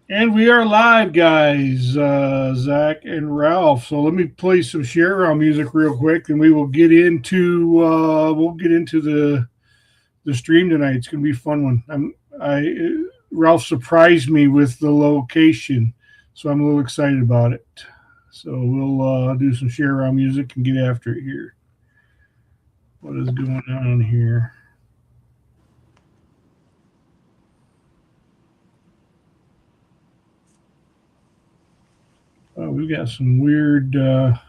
And we are live, guys, Zach and Ralph. So let me play some share around music real quick, and we will get into the stream tonight. It's gonna be a fun one. Ralph surprised me with the location, so I'm a little excited about it. So we'll do some share around music and get after it here. What is going on here? Oh, we've got some weird. Here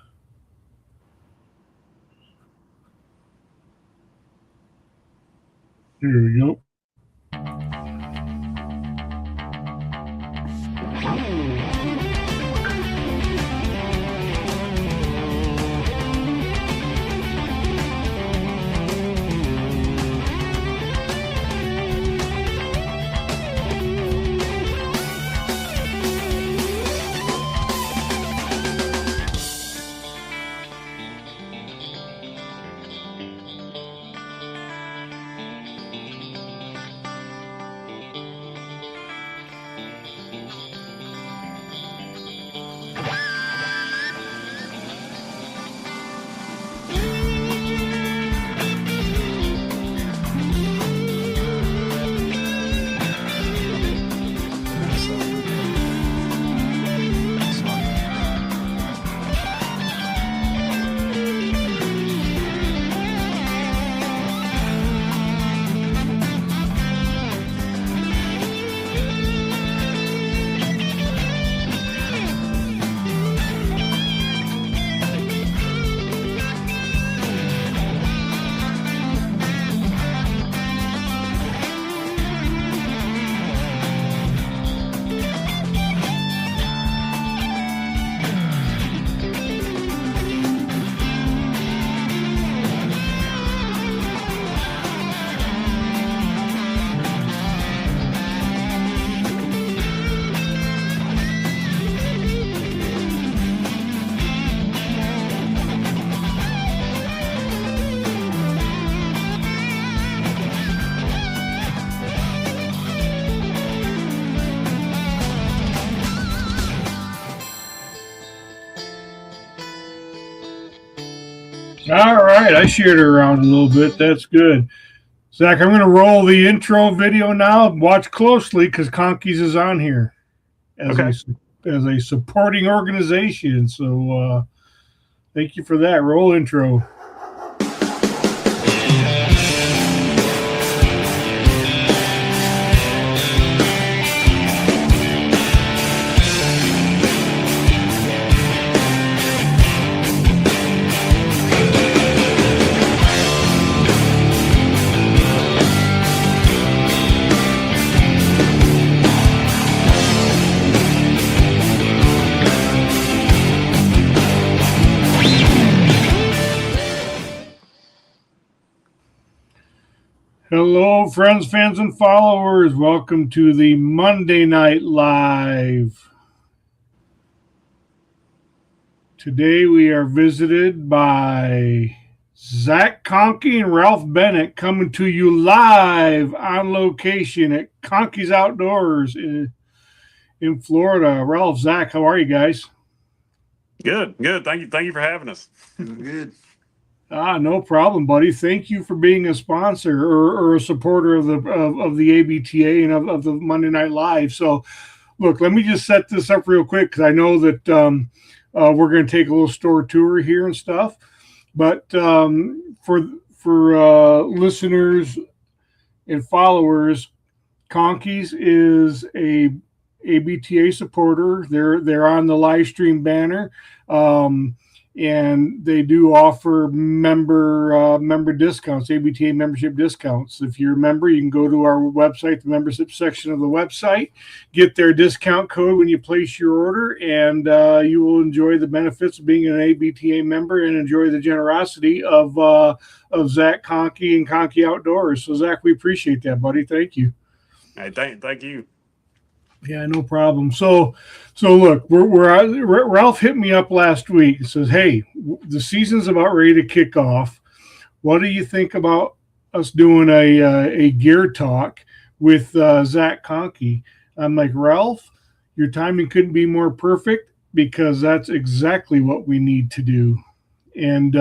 we go. All right, I shared it around a little bit. That's good. Zach, I'm going to roll the intro video now. Watch closely because Conkeys is on here as Okay. a supporting organization. So thank you for that. Roll intro. Hello, friends, fans, and followers. Welcome to the Monday Night Live. Today we are visited by Zach Conkey and Ralph Bennett coming to you live on location at Conkey's Outdoors in Florida. Ralph, Zach, how are you guys? Good. Thank you for having us. Doing good. No problem, buddy. Thank you for being a sponsor or a supporter of the ABTA and of the Monday Night Live. So, look, let me just set this up real quick because I know that we're going to take a little store tour here and stuff. But for listeners and followers, Conkeys is a ABTA supporter. They're on the live stream banner. And they do offer member discounts, ABTA membership discounts. If you're a member, you can go to our website, the membership section of the website, get their discount code when you place your order, and you will enjoy the benefits of being an ABTA member and enjoy the generosity of Zach Conkey and Conkey Outdoors. So, Zach, we appreciate that, buddy. Thank you. Hey, thank you. Yeah, no problem. So look, Ralph hit me up last week and says, "Hey, the season's about ready to kick off. What do you think about us doing a gear talk with Zach Conkey?" I'm like, Ralph, Your timing couldn't be more perfect because that's exactly what we need to do. And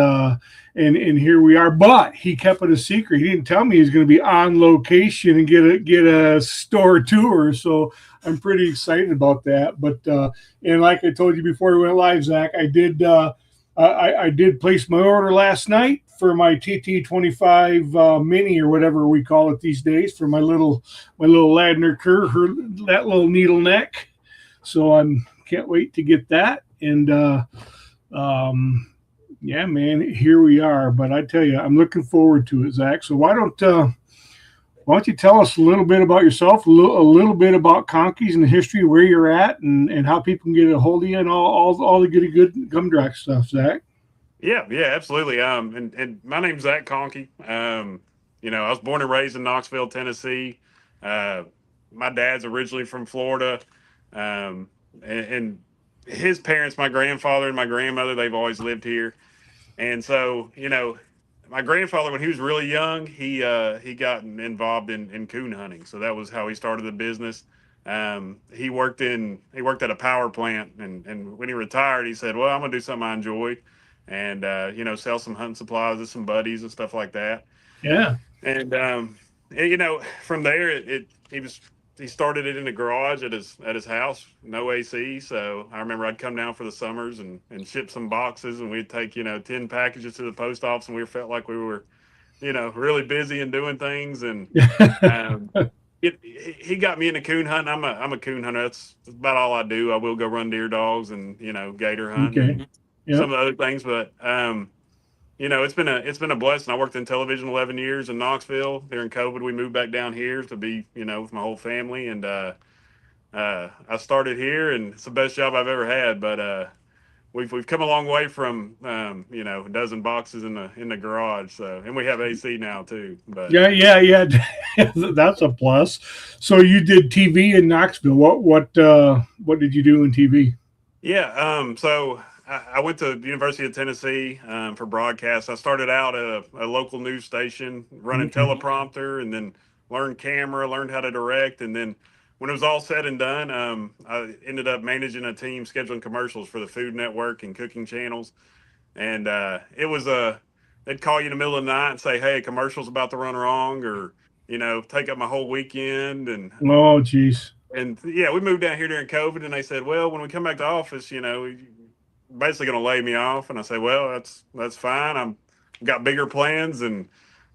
and here we are. But he kept it a secret. He didn't tell me he's going to be on location and get a store tour. So I'm pretty excited about that. But and like I told you before we went live, Zach, I did place my order last night for my TT25 mini or whatever we call it these days for my little Ladner Kerr, that little needle neck. So I'm can't wait to get that. And yeah, man, here we are. But I tell you, I'm looking forward to it, Zach. So why don't you tell us a little bit about yourself, a little bit about Conkeys and the history, where you're at, and how people can get a hold of you, and all the good gumdrop stuff, Zach. Yeah, absolutely. And my name's Zach Conkey. I was born and raised in Knoxville, Tennessee. Uh, my dad's originally from Florida, and his parents, my grandfather and my grandmother, they've always lived here. And so, my grandfather, when he was really young, he got involved in coon hunting. So that was how he started the business. He worked at a power plant, and when he retired, he said, "Well, I'm gonna do something I enjoy, and sell some hunting supplies to some buddies and stuff like that." Yeah. And from there, he started it in the garage at his house, no AC. So I remember I'd come down for the summers and ship some boxes, and we'd take 10 packages to the post office, and we felt like we were really busy and doing things. And um, he got me into coon hunting. I'm a coon hunter. That's about all I do. I will go run deer dogs and gator hunt Okay. and some Yep. of the other things, but it's been a blessing. I worked in television 11 years in Knoxville. During COVID, we moved back down here to be with my whole family, and I started here, and it's the best job I've ever had. But we've come a long way from a dozen boxes in the garage. So, and we have AC now too. But Yeah. That's a plus. So you did TV in Knoxville. What did you do in TV? yeah, so I went to the University of Tennessee for broadcast. I started out at a local news station running Okay. teleprompter, and then learned camera, learned how to direct, and then when it was all said and done, I ended up managing a team scheduling commercials for the Food Network and cooking channels. And it was they'd call you in the middle of the night and say, "Hey, a commercial's about to run wrong," or take up my whole weekend. Oh, geez. And yeah, we moved down here during COVID, and they said, "Well, when we come back to office, basically going to lay me off." And I said, "Well, that's fine. I've got bigger plans." And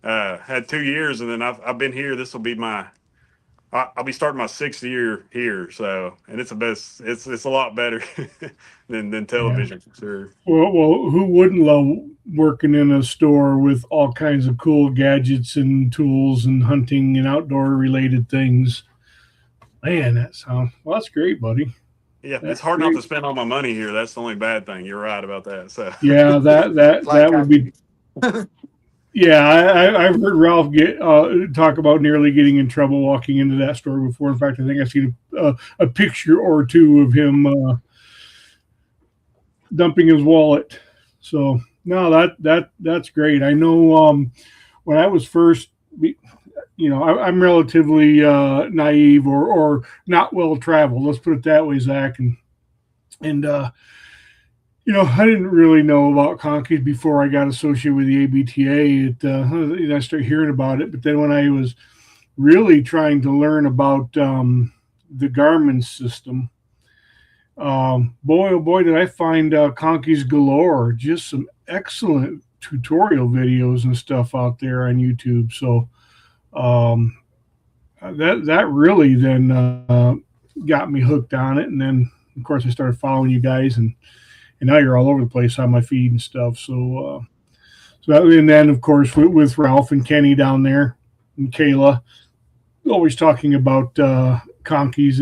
had 2 years, and then I've been here. This will be I'll be starting my 6th year here. So, and it's the best. It's a lot better than Yeah. television for sure. Well, who wouldn't love working in a store with all kinds of cool gadgets and tools and hunting and outdoor related things? Man, that's great, buddy. Yeah, it's That's hard not great. to spend all my money here. That's the only bad thing. You're right about that. So, Yeah, that Like would I be. Yeah, I've heard Ralph talk about nearly getting in trouble walking into that store before. In fact, I think I've seen a picture or two of him dumping his wallet. So no, that's great. I know when I was first, I'm relatively naive or not well traveled. Let's put it that way, Zach. And I didn't really know about Conkeys before I got associated with the ABTA. I started hearing about it, but then when I was really trying to learn about the Garmin system, boy, oh boy, did I find Conkeys galore. Just some excellent tutorial videos and stuff out there on YouTube. So um, that really then got me hooked on it. And then, of course, I started following you guys, and now you're all over the place on my feed and stuff. And then of course with Ralph and Kenny down there and Kayla, always talking about Conkeys.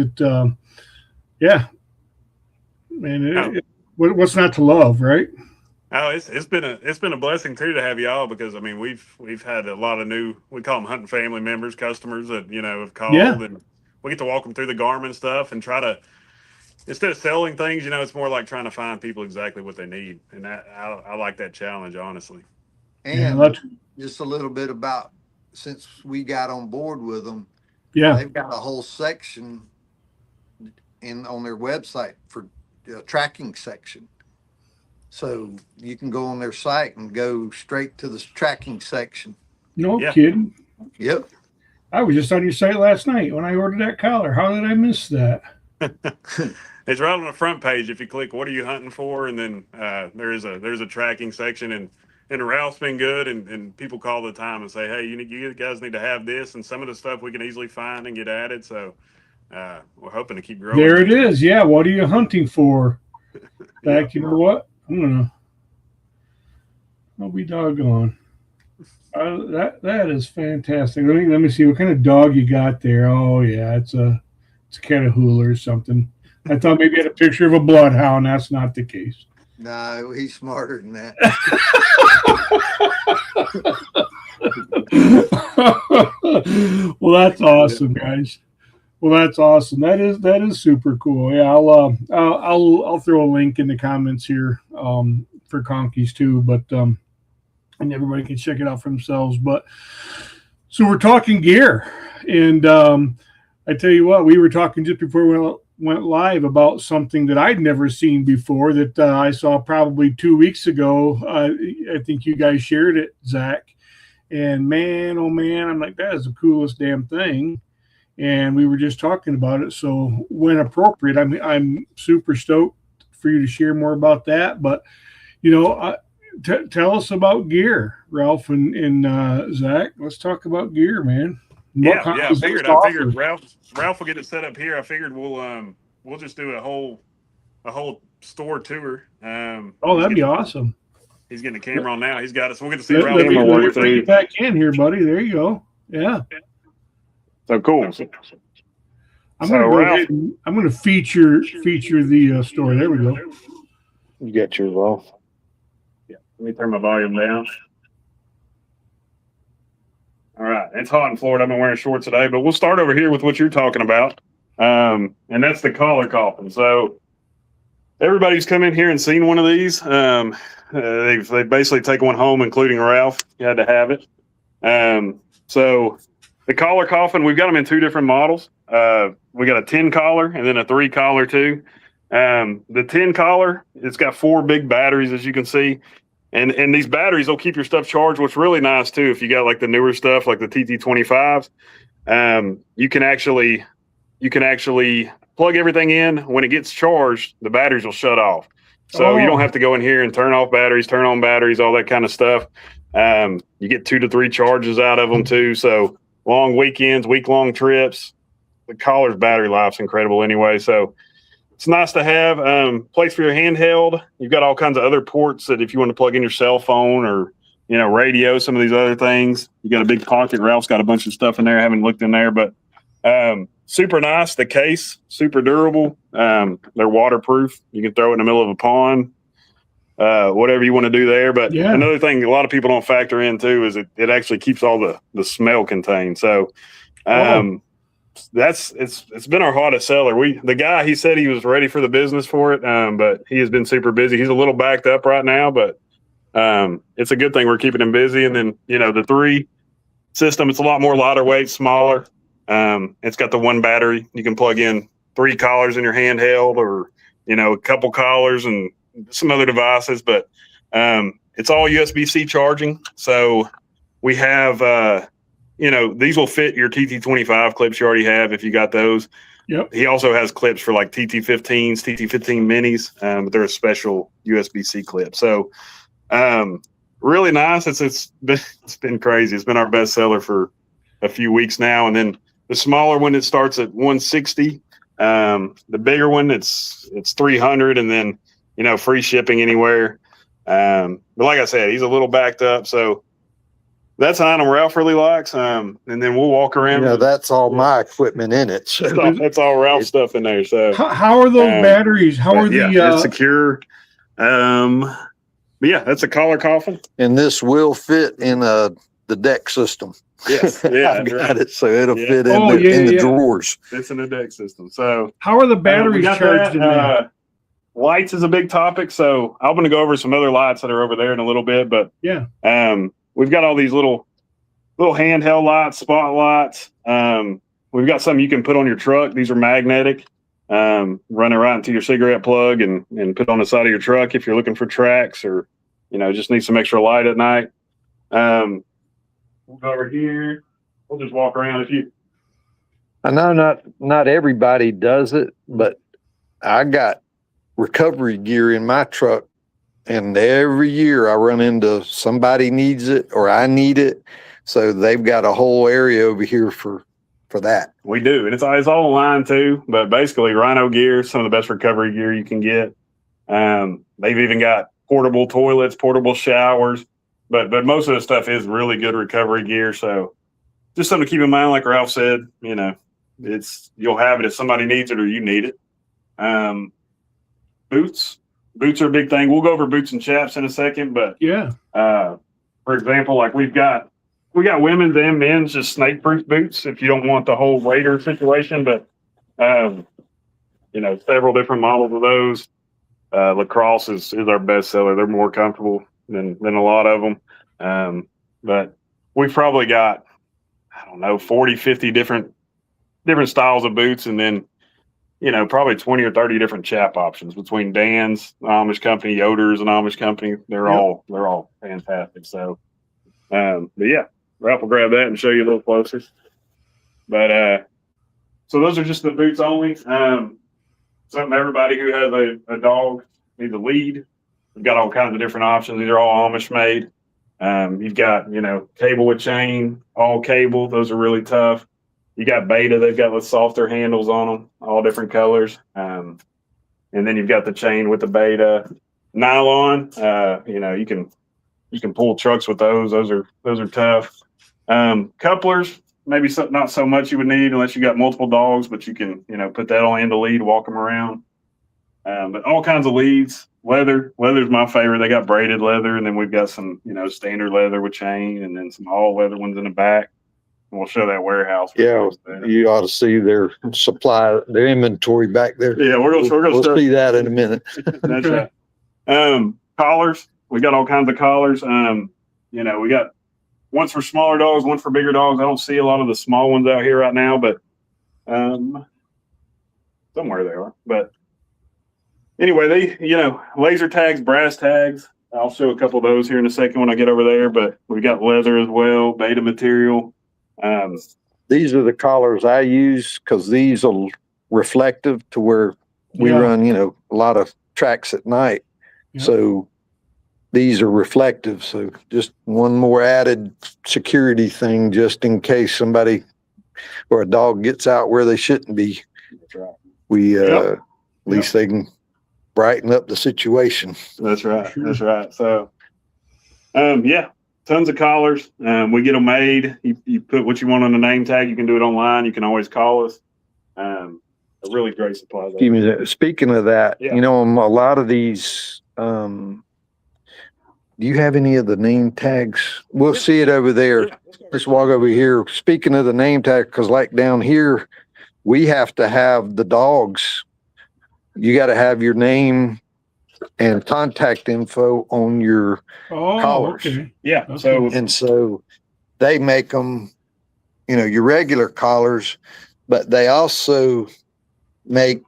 Yeah, man, oh, what's not to love, right? oh, it's been a blessing too to have y'all, because I mean we've had a lot of new, we call them hunting family members, customers that have Yeah, called, and we get to walk them through the Garmin stuff and try to, instead of selling things, it's more like trying to find people exactly what they need, and that I like that challenge, honestly. yeah, and just a little bit about since we got on board with them, yeah, they've got a whole section on their website for tracking section. So you can go on their site and go straight to the tracking section. No Yeah. kidding. Yep. I was just on your site last night when I ordered that collar. How did I miss that? It's right on the front page. If you click, what are you hunting for? And then there's a tracking section, and Ralph's been good, and people call the time and say, hey, you guys need to have this, and some of the stuff we can easily find and get added. So we're hoping to keep growing. There it is. Yeah. What are you hunting for? Back, you know what? I'll be doggone. That is fantastic. Let me see what kind of dog you got there. Oh yeah, it's a Catahoula or something. I thought maybe you had a picture of a bloodhound. That's not the case. No, he's smarter than that. Well, that's awesome, guys. Well, that's awesome. That is super cool. Yeah, I'll throw a link in the comments here for Conkeys too, but and everybody can check it out for themselves. But so we're talking gear, and I tell you what, we were talking just before we went live about something that I'd never seen before that I saw probably 2 weeks ago. I think you guys shared it, Zach. And man, oh man, I'm like, that is the coolest damn thing. And we were just talking about it. So when appropriate, I'm super stoked for you to share more about that. But, tell us about gear, Ralph and Zach. Let's talk about gear, man. Yeah. I figured Ralph will get it set up here. I figured we'll just do a whole store tour. That'd be awesome. He's getting the camera on now. He's got us. We'll get to see Let Ralph. me bring you back in here, buddy. There you go. Yeah. So cool. I'm going to go ahead and I'm going to feature the story. There we go. You got yours off. Yeah. Let me turn my volume down. All right. It's hot in Florida. I've been wearing shorts today, but we'll start over here with what you're talking about. And that's the collar coffin. So everybody's come in here and seen one of these. They've basically taken one home, including Ralph. You had to have it. So the collar coffin, we've got them in two different models. We got a 10 collar and then a 3 collar too. The 10 collar, it's got 4 big batteries, as you can see. And these batteries will keep your stuff charged. What's really nice too, if you got like the newer stuff, like the TT25s, you can actually plug everything in. When it gets charged, the batteries will shut off. So you don't have to go in here and turn off batteries, turn on batteries, all that kind of stuff. You get 2 to 3 charges out of them too. So long weekends, week-long trips. The collar's battery life's incredible anyway. So it's nice to have. Place for your handheld. You've got all kinds of other ports that if you want to plug in your cell phone or, radio, some of these other things. You got a big pocket. Ralph's got a bunch of stuff in there. I haven't looked in there, but super nice. The case, super durable. They're waterproof. You can throw it in the middle of a pond, whatever you want to do there. But another thing a lot of people don't factor in too is it actually keeps all the smell contained. So it's been our hottest seller. The guy, he said he was ready for the business for it, but he has been super busy. He's a little backed up right now, but it's a good thing we're keeping him busy. And then the 3 system, it's a lot more lighter weight, smaller. It's got the 1 battery. You can plug in 3 collars in your handheld or, a couple collars and some other devices, but it's all USB-C charging. So we have, these will fit your TT25 clips you already have if you got those. Yep. He also has clips for like TT15s, TT15 minis, but they're a special USB-C clip. So really nice. It's been crazy. It's been our best seller for a few weeks now. And then the smaller one, it starts at 160. The bigger one, it's 300, and then free shipping anywhere. But like I said, he's a little backed up, so that's an item Ralph really likes. And then we'll walk around. That's all my equipment in it. So. That's all Ralph stuff in there. So how are those batteries? How are it's secure. But yeah, that's a collar coffin, and this will fit in the deck system. Yes, yeah, I've got it, so it'll fit in the drawers. It's in the deck system. So how are the batteries charged in there? Lights is a big topic, so I'm going to go over some other lights that are over there in a little bit. But we've got all these little handheld lights, spotlights. We've got some you can put on your truck. These are magnetic. run it right into your cigarette plug and put on the side of your truck if you're looking for tracks or, just need some extra light at night. We'll go over here. We'll just walk around if you. I know not everybody does it, but I got recovery gear in my truck, and every year I run into somebody needs it or I need it. So they've got a whole area over here for that. We do, and it's all online too. But basically, Rhino gear, some of the best recovery gear you can get. They've even got portable toilets, portable showers, but most of the stuff is really good recovery gear. So just something to keep in mind, like Ralph said. You'll have it if somebody needs it or you need it. Boots are a big thing. We'll go over boots and chaps in a second, but Yeah. for example, like we got women's and men's just snake proof boots if you don't want the whole wader situation, but several different models of those. Lacrosse is our best seller. They're more comfortable than a lot of them. But we've probably got, 40, 50 different styles of boots, and then probably 20 or 30 different chap options between Dan's, Amish company, Yoder's an Amish company. They're all fantastic. So, but yeah, Ralph will grab that and show you a little closer. But so those are just the boots only. Something everybody who has a dog needs a lead. We've got all kinds of different options. These are all Amish made. You've got cable with chain, all cable. Those are really tough. You got Beta, they've got the softer handles on them, all different colors. And then you've got the chain with the Beta. Nylon, you can pull trucks with those. Those are tough. Couplers, maybe not so much you would need unless you got multiple dogs, but you can, put that on end of lead, walk them around. But all kinds of leads. Leather's my favorite. They got braided leather, and then we've got some, standard leather with chain, and then some all leather ones in the back. We'll show that warehouse. Yeah, you ought to see their inventory back there. Yeah, we'll see that in a minute. That's right. Collars. We got all kinds of collars. We got ones for smaller dogs, one for bigger dogs. I don't see a lot of the small ones out here right now, but somewhere they are. But anyway, they, laser tags, brass tags. I'll show a couple of those here in a second when I get over there. But we got leather as well, Beta material. These are the collars I use because these are reflective to where we run, a lot of tracks at night. Yeah. So these are reflective. So just one more added security thing, just in case somebody or a dog gets out where they shouldn't be. That's right. We, at least they can brighten up the situation. That's right. Sure. That's right. So, tons of collars. We get them made. You put what you want on the name tag. You can do it online. You can always call us. A really great supply. Speaking of that, a lot of these, do you have any of the name tags? We'll see it over there. Let's walk over here. Speaking of the name tag, because like down here, we have to have the dogs. You got to have your name and contact info on your collars. Okay. Yeah. Okay. So they make them, your regular collars, but they also make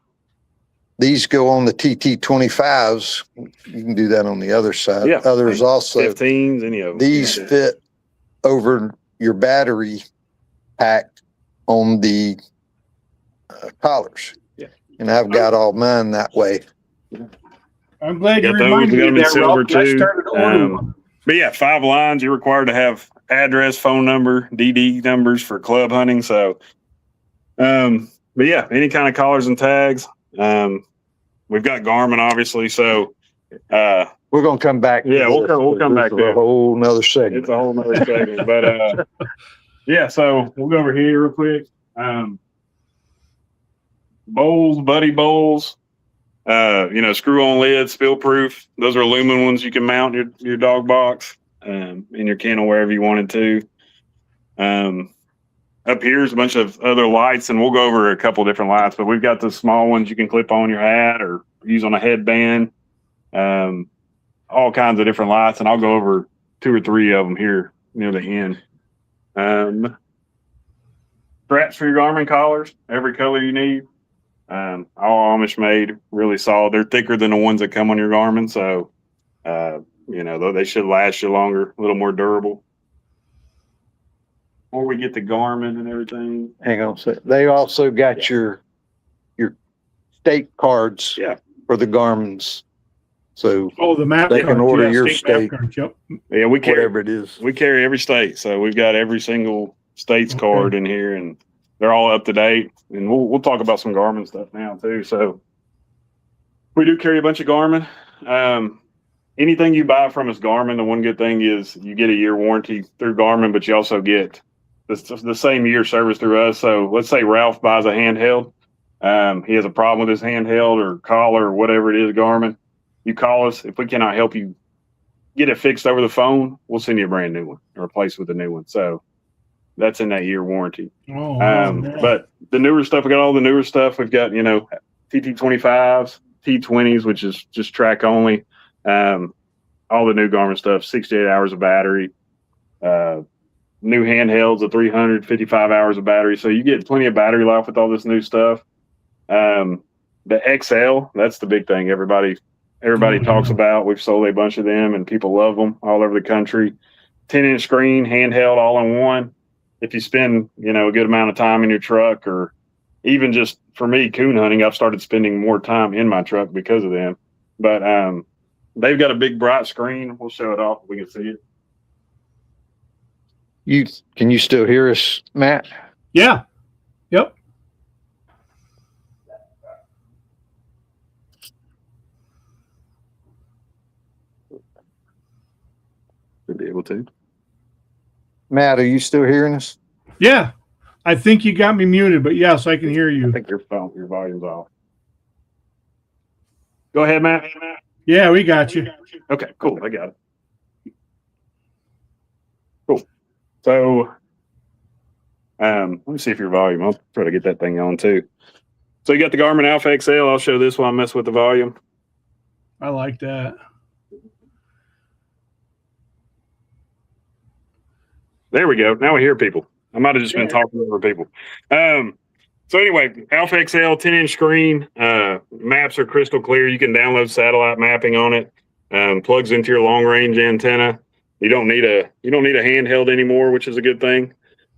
these go on the TT25s. You can do that on the other side. Yeah. Others also. 15s, any of them. These fit over your battery pack on the collars. Yeah. And I've got all mine that way. I'm glad you got those. reminded We got me them of in that, silver Ralph. I too. started ordering one. But yeah, 5 lines. You're required to have address, phone number, DD numbers for club hunting. So, but yeah, any kind of collars and tags. We've got Garmin, obviously. So, we're gonna come back. Yeah, we'll come back to a whole nother segment. It's a whole nother segment. But yeah, so we'll go over here real quick. Bowls, buddy bowls. Screw on lid, spill proof. Those are aluminum ones you can mount your dog box in your kennel wherever you wanted to. Up here's a bunch of other lights, and we'll go over a couple different lights, but we've got the small ones you can clip on your hat or use on a headband. All kinds of different lights, and I'll go over 2 or 3 of them here near the end. Straps for your Garmin collars, every color you need. All Amish made, really solid. They're thicker than the ones that come on your Garmin, so they should last you longer, a little more durable. Before we get the Garmin and everything, Hang on a second. They also got your state cards for the Garmins. So the map they cards, can order yeah, your map state, cards, yep. yeah, we carry whatever it is. We carry every state, so we've got every single state's card in here, and they're all up to date. And we'll talk about some Garmin stuff now too. So we do carry a bunch of Garmin. Anything you buy from us Garmin, the one good thing is you get a year warranty through Garmin, but you also get the same year service through us. So let's say Ralph buys a handheld. He has a problem with his handheld or collar or whatever it is, Garmin. You call us. If we cannot help you get it fixed over the phone, we'll send you a brand new one or replace with a new one. So that's in that year warranty. But the newer stuff, we got all the newer stuff. We've got, TT25s, T20s, which is just track only. All the new Garmin stuff, 68 hours of battery, new handhelds of 355 hours of battery. So you get plenty of battery life with all this new stuff. The XL, that's the big thing. Everybody talks about. We've sold a bunch of them and people love them all over the country. 10-inch screen, handheld, all in one. If you spend, a good amount of time in your truck, or even just for me, coon hunting, I've started spending more time in my truck because of them. But they've got a big bright screen. We'll show it off if we can see it. Can you still hear us, Matt? Yeah. Yep. Should be able to. Matt, are you still hearing us? Yeah. I think you got me muted, but yes, I can hear you. I think your volume's off. Go ahead, Matt. Yeah, we got you. Okay, cool. I got it. Cool. So, let me see if your volume, I'll try to get that thing on too. So you got the Garmin Alpha XL. I'll show this while I mess with the volume. I like that. There we go. Now we hear people. I might have just been talking over people. So anyway, Alpha XL 10-inch screen. Maps are crystal clear. You can download satellite mapping on it. Plugs into your long range antenna. You don't need a handheld anymore, which is a good thing.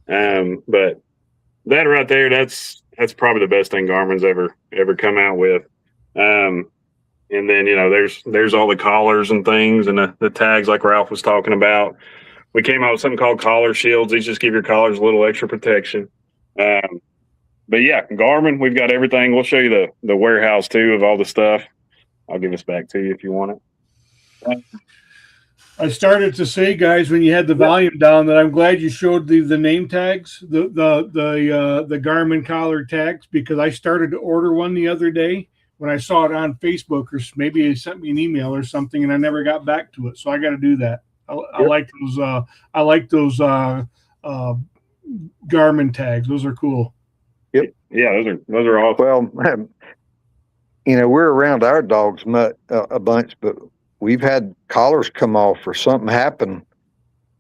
But that right there, that's probably the best thing Garmin's ever come out with. And then there's all the collars and things and the tags like Ralph was talking about. We came out with something called collar shields. These just give your collars a little extra protection. But yeah, Garmin, we've got everything. We'll show you the warehouse too of all the stuff. I'll give this back to you if you want it. I started to say, guys, when you had the volume down, that I'm glad you showed the name tags, the Garmin collar tags, because I started to order one the other day when I saw it on Facebook, or maybe they sent me an email or something, and I never got back to it. So I got to do that. I like those. I like those Garmin tags. Those are cool. Yep. Yeah, those are awesome. Well, we're around our dogs a bunch, but we've had collars come off or something happen.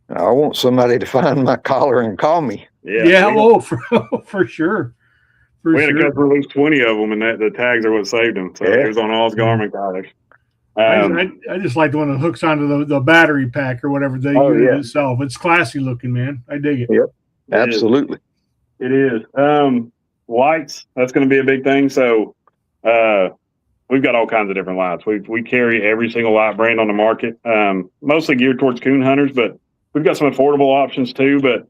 I want somebody to find my collar and call me. Yeah. For sure. We had a couple lose 20 of them, and the tags are what saved them. So it was on all Garmin collars. I just like the one that hooks onto the battery pack or whatever they use itself. It's classy looking, man. I dig it. Yep, absolutely. It is. Lights, that's going to be a big thing. So we've got all kinds of different lights. We carry every single light brand on the market, mostly geared towards coon hunters, but we've got some affordable options too. But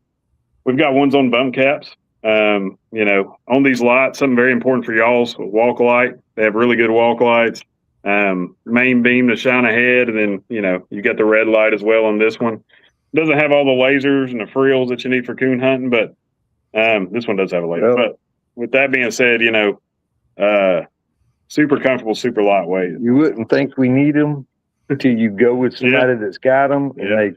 we've got ones on bump caps. On these lights, something very important for y'all's walk light. They have really good walk lights. Main beam to shine ahead, and then you got the red light as well on this one. It doesn't have all the lasers and the frills that you need for coon hunting, but this one does have a laser. But with that being said, super comfortable, super lightweight. You wouldn't think we need them until you go with somebody that's got them, and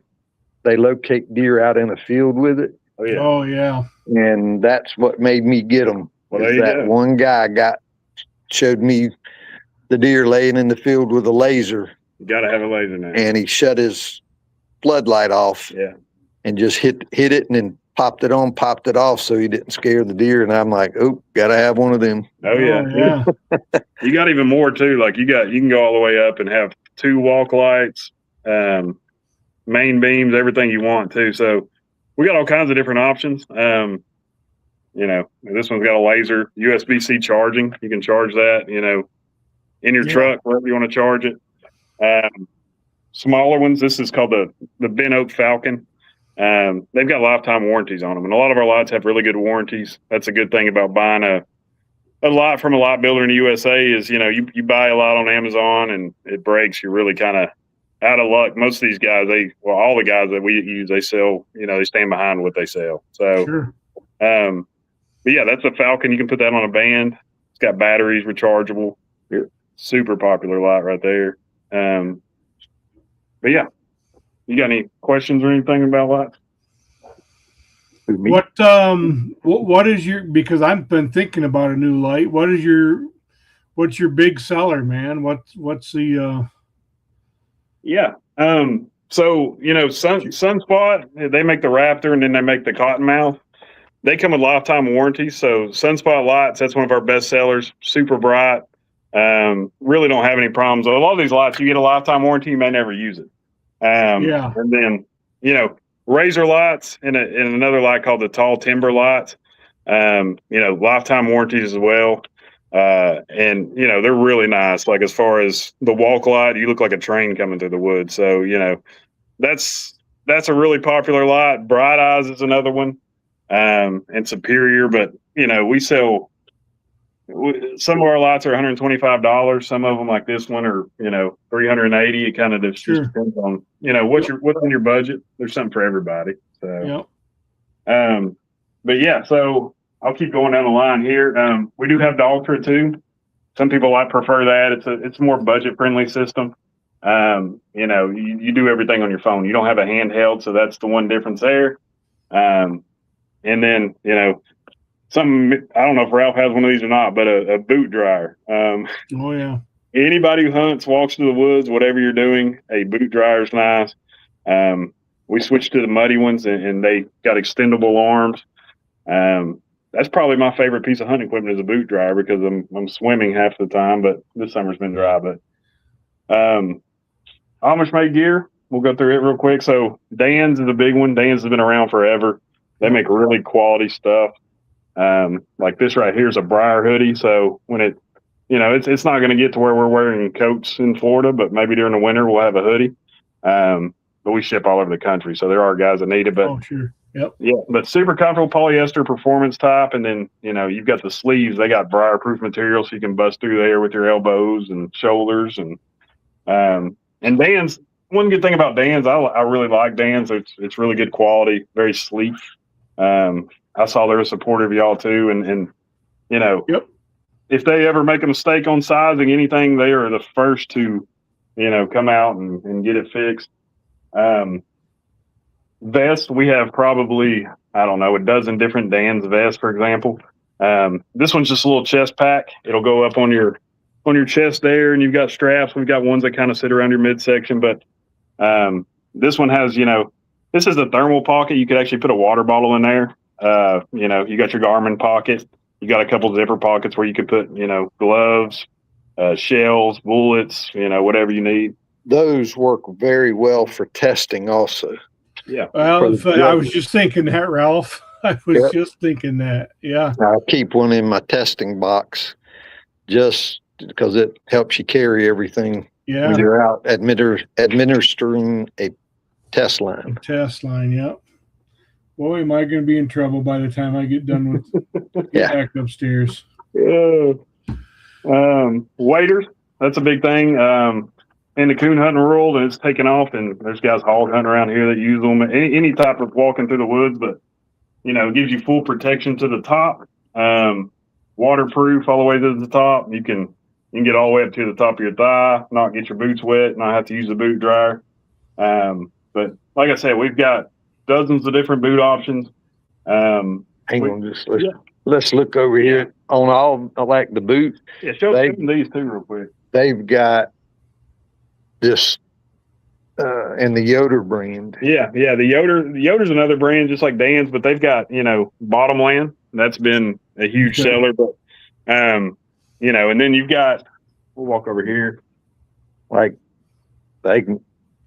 they locate deer out in a field with it. Oh yeah. And that's what made me get them. That one guy showed me the deer laying in the field with a laser. You got to have a laser now. And he shut his floodlight off. Yeah. And just hit it and then popped it on, popped it off so he didn't scare the deer. And I'm like, oh, gotta have one of them. Oh yeah. You got even more too. Like you can go all the way up and have 2 walk lights, main beams, everything you want too. So we got all kinds of different options. You know, this one's got a laser USB-C charging. You can charge that, you know, in your truck, wherever you want to charge it. Smaller ones, this is called the Ben Oak Falcon. They've got lifetime warranties on them. And a lot of our lights have really good warranties. That's a good thing about buying a light from a light builder in the USA is, you know, you buy a light on Amazon and it breaks, you're really kind of out of luck. Most of these guys, all the guys that we use, they sell, you know, they stand behind what they sell. So, Sure. But yeah, that's a Falcon. You can put that on a band. It's got batteries, rechargeable. Super popular light right there. But yeah, you got any questions or anything about lights? What is your, because I've been thinking about a new light. What's your big seller, man? What's the Yeah. So, you know, Sunspot, they make the Raptor and then they make the Cottonmouth. They come with lifetime warranties. So Sunspot lights, that's one of our best sellers. Super bright. Really don't have any problems. A lot of these lights, you get a lifetime warranty, you may never use it. And then, you know, Razor lights and another light called the Tall Timber lights. You know, lifetime warranties as well. And you know, they're really nice. Like as far as the walk light, you look like a train coming through the woods. So, you know, that's a really popular light. Bright Eyes is another one. And Superior, but you know, we sell some of our lights are $125. Some of them, like this one, are, you know, $380. It kind of just depends on, you know, what's on your budget. There's something for everybody. So, but yeah, so I'll keep going down the line here. We do have the Ultra too. Some people prefer that. It's a more budget friendly system. You know, you do everything on your phone. You don't have a handheld, so that's the one difference there. And then, you know, something, I don't know if Ralph has one of these or not, but a boot dryer. Anybody who hunts, walks through the woods, whatever you're doing, a boot dryer is nice. We switched to the muddy ones and they got extendable arms. That's probably my favorite piece of hunting equipment is a boot dryer because I'm swimming half the time, but this summer's been dry. But Amish made gear, we'll go through it real quick. So Dan's is a big one. Dan's has been around forever. They make really quality stuff. Like this right here is a Briar hoodie. So when it, you know, it's not going to get to where we're wearing coats in Florida, but maybe during the winter we'll have a hoodie. But we ship all over the country. So there are guys that need it, but yeah, but super comfortable polyester performance type. And then, you know, you've got the sleeves, they got briar proof material. So you can bust through there with your elbows and shoulders. And Dan's, one good thing about Dan's, I really like Dan's. It's really good quality, very sleek. I saw they're a supporter of y'all too. And you know, if they ever make a mistake on sizing anything, they are the first to, you know, come out and get it fixed. Vest, we have probably, I don't know, a dozen different Dan's vests, for example. This one's just a little chest pack. It'll go up on your chest there, and you've got straps. We've got ones that kind of sit around your midsection, but this one has, you know, this is a thermal pocket. You could actually put a water bottle in there. You know, you got your Garmin pocket. You got a couple zipper pockets where you could put, you know, gloves, shells, bullets, you know, whatever you need. Those work very well for testing also. Yeah. Well, I was just thinking that, Ralph. I was just thinking that. Yeah. I keep one in my testing box just because it helps you carry everything when you're out administering a test line. Yep. Boy, am I going to be in trouble by the time I get done with back upstairs. Waders, that's a big thing. In the coon hunting world, and it's taken off, and there's guys hog hunting around here that use them. Any type of walking through the woods, but you know, it gives you full protection to the top, waterproof all the way to the top. You can get all the way up to the top of your thigh, not get your boots wet, not have to use the boot dryer. But like I said, we've got dozens of different boot options. Hang on, let's look over here on all like the boot. Yeah, show them these two real quick. They've got this and the Yoder brand. Yeah. The Yoder's another brand just like Dan's, but they've got, Bottomland. That's been a huge Okay. seller. But, and then you've got, we'll walk over here. Like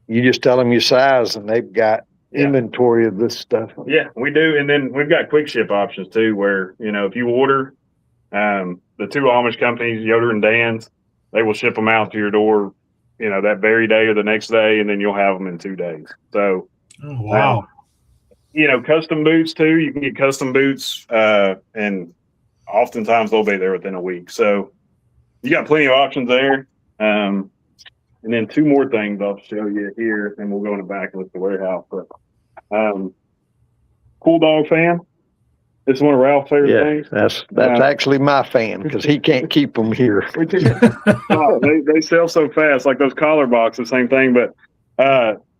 you just tell them your size and they've got inventory of this stuff. Yeah, we do. And then we've got quick ship options too, where, if you order, the two Amish companies, Yoder and Dan's, they will ship them out to your door, that very day or the next day, and then you'll have them in 2 days. So, Oh, wow. Custom boots too. You can get custom boots, and oftentimes they'll be there within a week. So you got plenty of options there. And then 2 more things I'll show you here, and we'll go in the back and look at the warehouse. But Cool Dog fan. This is one of Ralph's favorite things. That's actually my fan because he can't keep them here. They sell so fast, like those collar boxes, same thing, but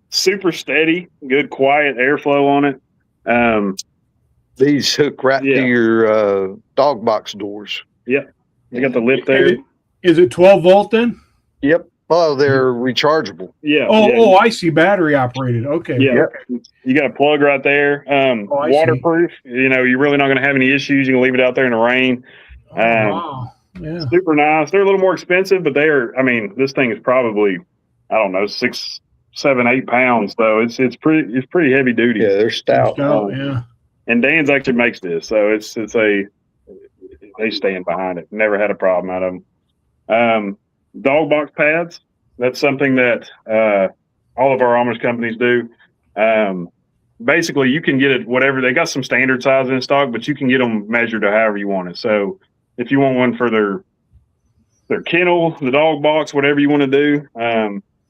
super steady, good quiet airflow on it. These hook right to your dog box doors. Yep. You got the lip there. Is it 12 volt then? Yep. Oh, they're rechargeable. Yeah. Oh, I see. Battery operated. Okay. Yeah. Yep. You got a plug right there. Waterproof. You're really not going to have any issues. You can leave it out there in the rain. Wow. Yeah. Super nice. They're a little more expensive, but this thing is probably, I don't know, 6, 7, 8 pounds though. It's pretty heavy duty. Yeah, they're stout. Yeah. And Dan's actually makes this, so they stand behind it. Never had a problem out of them. Dog box pads. That's something that all of our Amish companies do. Basically, you can get it whatever. They got some standard size in stock, but you can get them measured to however you want it. So if you want one for their kennel, the dog box, whatever you want to do,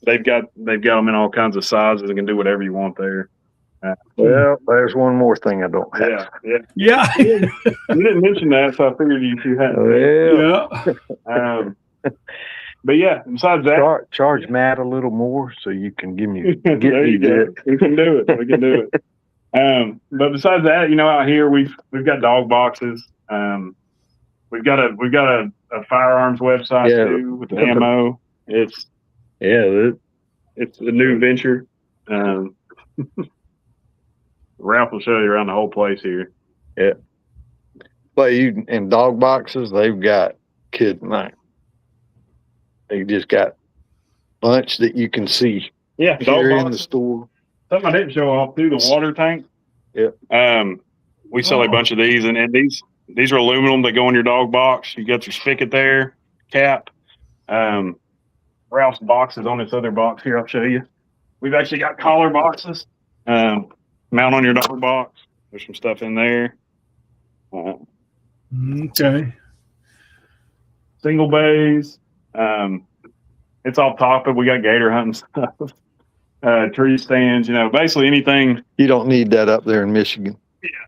they've got them in all kinds of sizes and can do whatever you want there. Well, there's one more thing I don't have. Yeah. You didn't mention that, so I figured you had. Yeah. But yeah, besides that, charge Matt a little more so you can get me We can do it. But besides that, out here we've got dog boxes. We've got a firearms website too with the ammo. It's a new venture. Ralph will show you around the whole place here. Yeah. But in dog boxes, they've got they just got bunch that you can see. Yeah, here in the store. Something I didn't show off too, the water tank. Yeah. We sell a bunch of these, and these are aluminum. They go in your dog box. You got your spigot there, cap. Ralph's box is on this other box here. I'll show you. We've actually got collar boxes. Mount on your dog box. There's some stuff in there. Okay. Single bays. It's all topic. We got gator hunting stuff. Tree stands, basically anything. You don't need that up there in Michigan.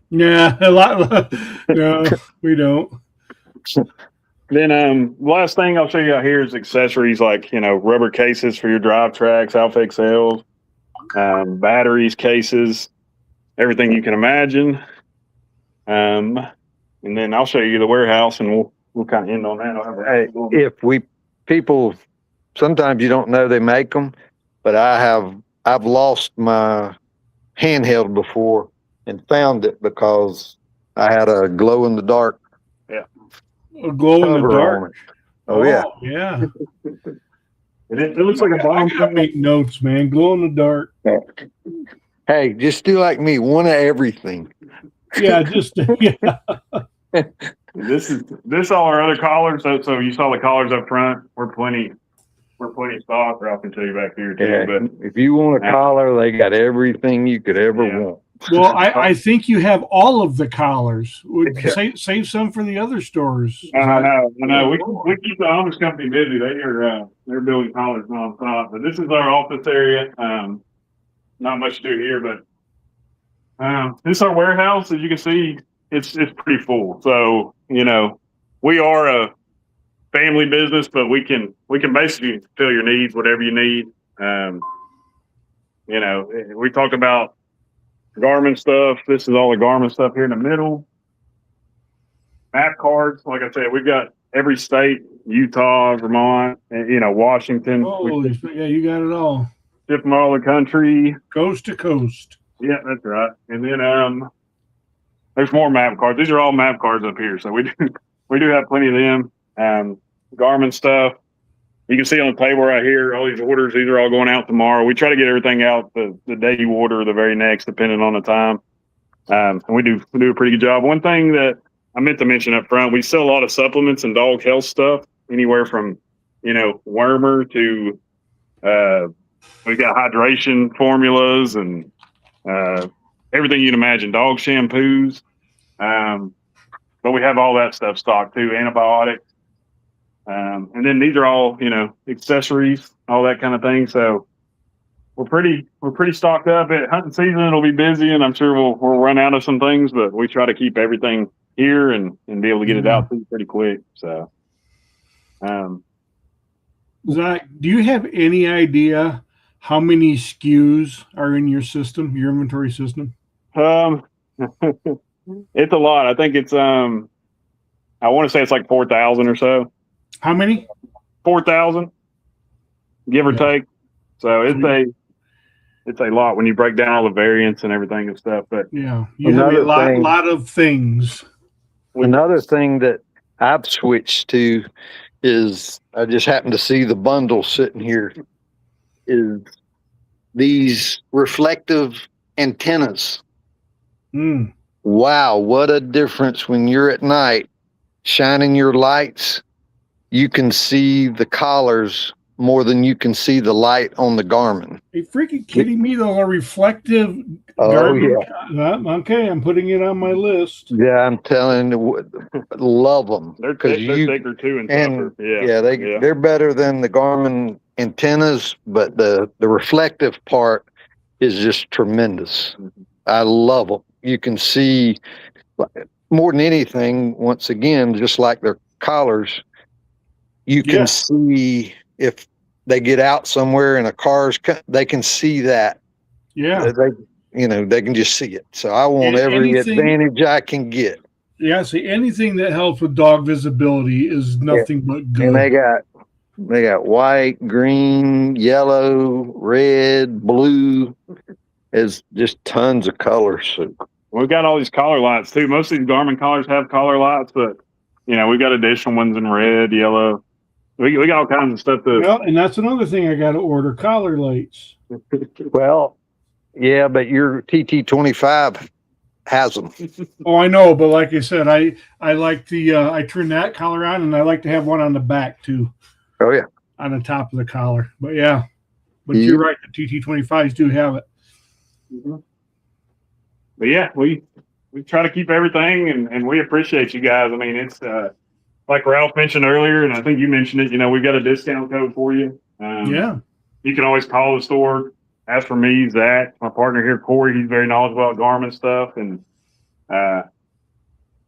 Yeah, a lot. No, we don't. Then last thing I'll show you out here is accessories like, rubber cases for your drive tracks, Alpha XLs, batteries, cases, everything you can imagine. And then I'll show you the warehouse and we'll kind of end on that. People, sometimes you don't know they make them, but I've lost my handheld before and found it because I had a glow in the dark. Yeah. A glow in the dark. Oh yeah. Yeah. It looks like a bomb. I gotta make notes, man. Glow in the dark. Hey, just do like me, one of everything. Yeah, yeah. This all our other collars. So you saw the collars up front. We're plenty stock. Ralph can show you back here too. Yeah, but if you want a collar, they got everything you could ever want. Well, I think you have all of the collars. Save some for the other stores. I know. We keep the Amish company busy. They're building collars nonstop. But this is our office area. Not much to do here, but this is our warehouse. As you can see, it's pretty full. So we are a family business, but we can basically fill your needs, whatever you need. We talked about Garmin stuff. This is all the Garmin stuff here in the middle. Map cards, like I said, we've got every state: Utah, Vermont, Washington. Oh, yeah, you got it all. ship them all the country. Coast to coast. Yeah, that's right. And then there's more map cards. These are all map cards up here, so we do have plenty of them. Garmin stuff. You can see on the table right here, all these orders. These are all going out tomorrow. We try to get everything out the day you order, or the very next, depending on the time. And we do a pretty good job. One thing that I meant to mention up front, we sell a lot of supplements and dog health stuff, anywhere from, wormer to we got hydration formulas and everything you can imagine, dog shampoos. But we have all that stuff stocked too, antibiotics. And then these are all, accessories, all that kind of thing. So we're pretty stocked up. At hunting season, it'll be busy, and I'm sure we'll run out of some things, but we try to keep everything here and be able to get it out pretty quick. So, Zach, do you have any idea how many SKUs are in your system, your inventory system? It's a lot. I think it's I want to say it's like 4,000 or so. How many? 4,000, give or take. So it's a lot when you break down all the variants and everything and stuff. But yeah, you have a lot of things. Another thing that I've switched to is, I just happened to see the bundle sitting here, is these reflective antennas. Wow, what a difference when you're at night shining your lights. You can see the collars more than you can see the light on the Garmin. Are you freaking kidding me? Those are reflective. Oh, Garmin. Yeah. Okay, I'm putting it on my list. Yeah, I'm telling you, love them. They're thicker too and tougher. They're better than the Garmin antennas, but the reflective part is just tremendous. I love them. You can see more than anything, once again, just like their collars, you can see if they get out somewhere and a car's they can see that. Yeah. They can just see it. So I want every advantage I can get. Yeah, see, anything that helps with dog visibility is nothing but good. And they got white, green, yellow, red, blue. It's just tons of colors. So we've got all these collar lights too. Most of these Garmin collars have collar lights, but we've got additional ones in red, yellow. We got all kinds of stuff to. Well, and that's another thing I got to order, collar lights. Well, yeah, but your TT25 has them. Oh, I know, but like I said, I like I turn that collar on, and I like to have one on the back too. Oh yeah, on the top of the collar. But you're right. The TT25s do have it. Mm-hmm. But yeah, we try to keep everything, and we appreciate you guys. I mean, it's like Ralph mentioned earlier, and I think you mentioned it. We've got a discount code for you. You can always call the store. Ask for me, Zach, my partner here, Corey. He's very knowledgeable about Garmin stuff, and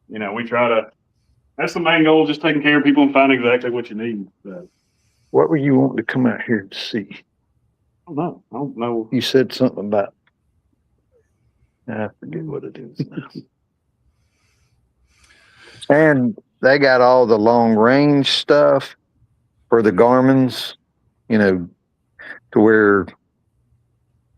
we try to. That's the main goal: just taking care of people and finding exactly what you need. So. What were you wanting to come out here to see? I don't know. You said something about. I forget what it is now. And they got all the long range stuff for the Garmin's, to where,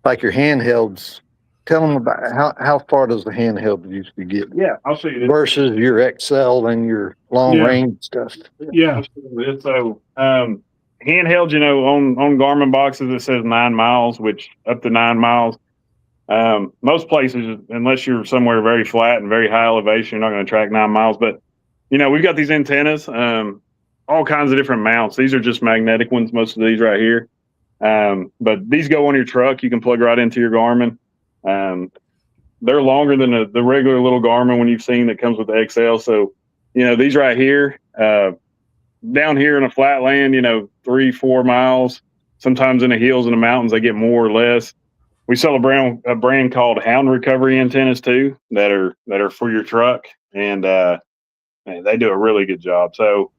like your handhelds. Tell them about how far does the handheld usually get? Yeah, I'll show you this. Versus your XL and your long range stuff. Yeah. So handhelds, on Garmin boxes it says 9 miles, which up to 9 miles. Most places, unless you're somewhere very flat and very high elevation, you're not going to track 9 miles. But we've got these antennas, all kinds of different mounts. These are just magnetic ones, most of these right here. But these go on your truck. You can plug right into your Garmin. They're longer than the regular little Garmin when you've seen that comes with the XL. So, these right here, down here in a flat land, 3-4 miles, sometimes in the hills and the mountains, they get more or less. We sell a brand called Hound Recovery antennas too, that are for your truck, and they do a really good job. So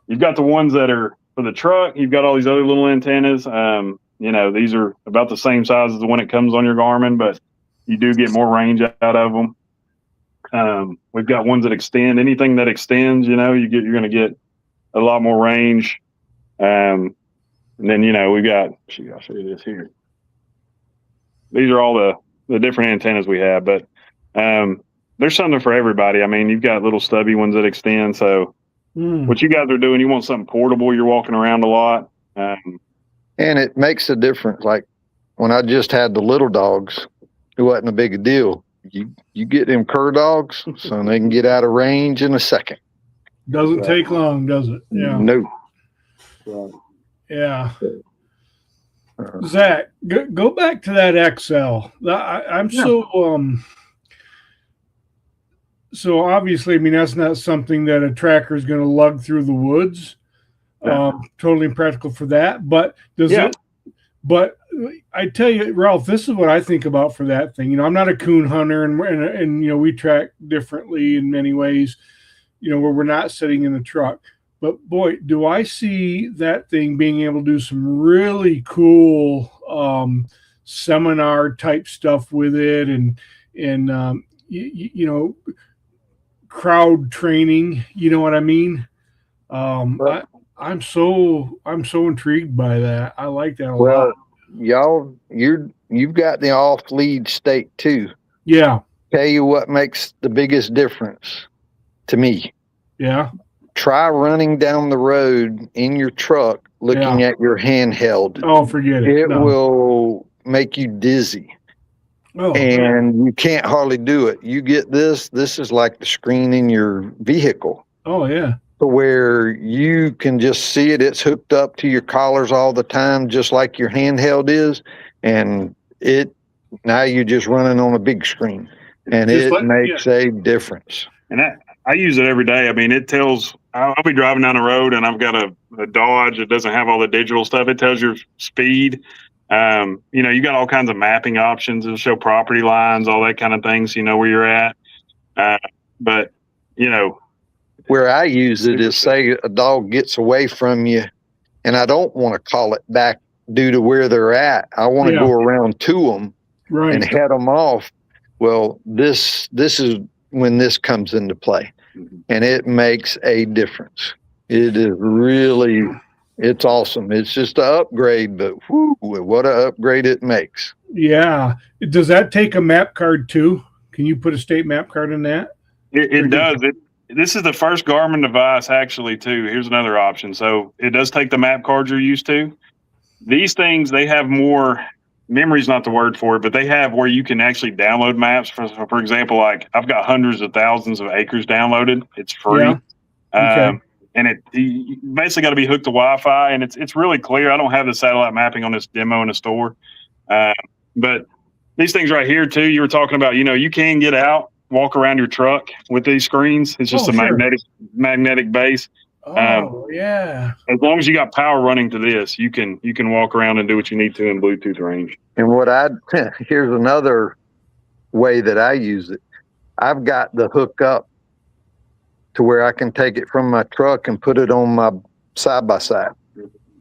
you've got the ones that are for the truck. You've got all these other little antennas. These are about the same size as the one that comes on your Garmin, but you do get more range out of them. We've got ones that extend. Anything that extends, you're going to get a lot more range. And then we've got. I'll show you this here. these are all the different antennas we have. But there's something for everybody. I mean, you've got little stubby ones that extend. So what you guys are doing, you want something portable. You're walking around a lot. And it makes a difference. Like when I just had the little dogs, it wasn't a big deal. You get them cur dogs, so they can get out of range in a second. Doesn't take long, does it? Yeah. No. Yeah. Zach, go back to that XL. I'm so obviously, I mean, that's not something that a tracker is going to lug through the woods. Totally impractical for that. But but I tell you, Ralph, this is what I think about for that thing. You know, I'm not a coon hunter, and you know, we track differently in many ways, you know, where we're not sitting in the truck. But boy, do I see that thing being able to do some really cool seminar type stuff with it, and you know, crowd training. You know what I mean? I'm so intrigued by that. I like that a lot. Y'all, you've got the off lead state too. Yeah. Tell you what makes the biggest difference to me. Yeah. Try running down the road in your truck looking at your handheld. Oh, forget it. It will make you dizzy. Oh, and you can't hardly do it. You get this is like the screen in your vehicle. Oh, yeah. To where you can just see it. It's hooked up to your collars all the time, just like your handheld is. And now you're just running on a big screen, and it makes a difference. And I use it every day. I mean, it tells, I'll be driving down the road and I've got a Dodge that doesn't have all the digital stuff. It tells your speed. You know, you got all kinds of mapping options. It'll show property lines, all that kind of things, so you know where you're at. But, you know, where I use it is, say a dog gets away from you and I don't want to call it back due to where they're at. I want to go around to them and head them off. Well, this is when this comes into play, and it makes a difference. It is really, it's awesome. It's just an upgrade, but whoo, what an upgrade it makes. Yeah. Does that take a map card too? Can you put a state map card in that? It does. This is the first Garmin device actually too. Here's another option. So it does take the map cards you're used to. These things, they have more, memory's not the word for it, but they have where you can actually download maps. For example, like I've got hundreds of thousands of acres downloaded. It's free. Yeah. Okay. And you basically got to be hooked to Wi-Fi, and it's really clear. I don't have the satellite mapping on this demo in the store. But these things right here too, you were talking about, you know, you can get out, walk around your truck with these screens. It's just magnetic base. Yeah. As long as you got power running to this, you can walk around and do what you need to in Bluetooth range. And here's another way that I use it. I've got the hook up to where I can take it from my truck and put it on my side-by-side.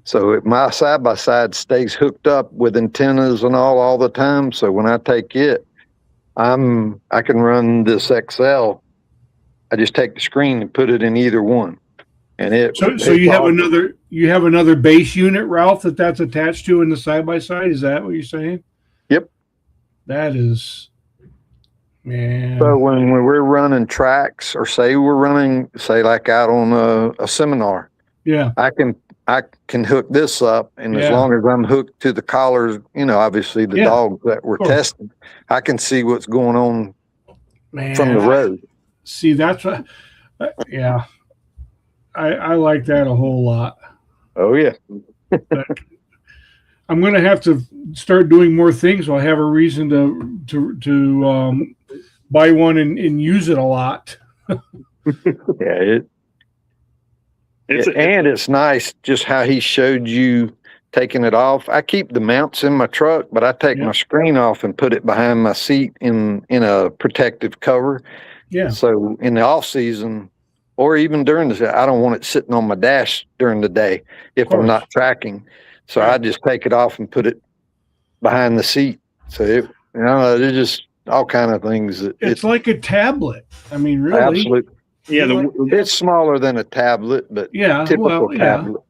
So my side-by-side stays hooked up with antennas and all the time. So when I take it, I can run this XL. I just take the screen and put it in either one. And so you have another base unit, Ralph, that's attached to in the side-by-side. Is that what you're saying? Yep. That is, man. So when we're running tracks, or say we're running, like out on a seminar, I can hook this up, and as long as I'm hooked to the collars, you know, obviously the dogs that we're testing, I can see what's going on from the road. See, that's what, I like that a whole lot. Oh yeah. I'm going to have to start doing more things. So I have a reason to buy one and use it a lot. It's nice just how he showed you taking it off. I keep the mounts in my truck, but I take my screen off and put it behind my seat in a protective cover. Yeah. So in the off season, or even during I don't want it sitting on my dash during the day if I'm not tracking. So I just take it off and put it behind the seat. So there's just all kind of things. It's like a tablet. I mean, really. Absolutely. Yeah, it's smaller than a tablet, but typical tablet.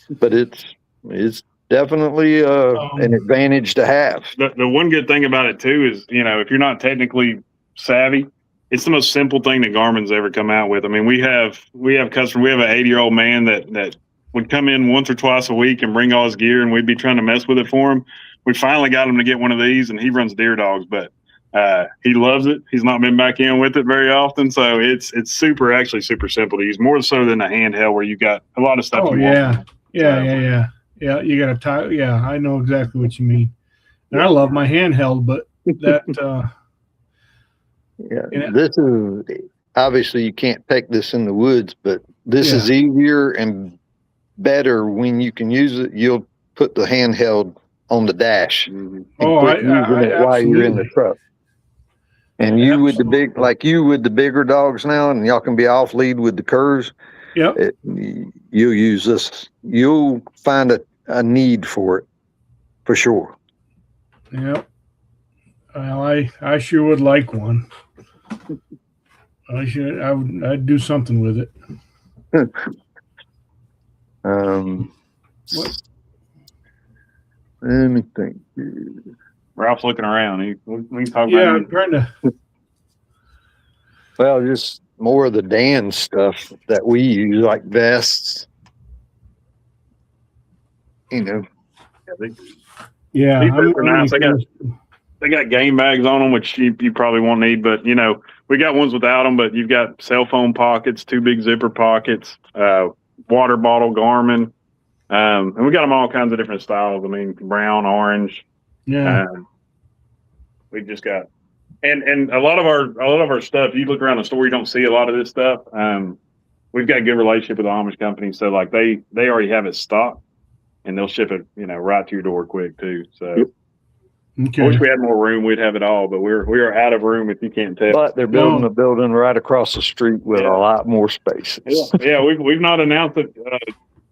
But it's definitely an advantage to have. The one good thing about it too is, if you're not technically savvy, it's the most simple thing that Garmin's ever come out with. I mean, we have customers. We have an 80-year-old man that would come in once or twice a week and bring all his gear, and we'd be trying to mess with it for him. We finally got him to get one of these, and he runs deer dogs, but he loves it. He's not been back in with it very often, so it's actually super simple to use, more so than a handheld where you got a lot of stuff. Oh yeah, yeah. You got to tie. Yeah, I know exactly what you mean. And I love my handheld, but that. This is obviously you can't take this in the woods, but this is easier and better when you can use it. You'll put the handheld on the dash and quit using it while you're in the truck. And you with the bigger dogs now, and y'all can be off lead with the curs. Yep. You'll use this. You'll find a need for it for sure. Yep. Well, I sure would like one. I'd do something with it. What? Let me think. Ralph's looking around. We can talk about I'm trying to. Well, just more of the Dan stuff that we use, like vests. Yeah. They got game bags on them, which you probably won't need, but we got ones without them. But you've got cell phone pockets, 2 big zipper pockets, water bottle Garmin, and we got them all kinds of different styles. I mean, brown, orange. Yeah. We just got, and a lot of our stuff. You look around the store, you don't see a lot of this stuff. We've got a good relationship with the Amish company, so like they already have it stocked, and they'll ship it, right to your door quick too. So. Okay. I wish we had more room. We'd have it all, but we are out of room if you can't tell. But they're building a building right across the street with a lot more space. Yeah. We've not announced it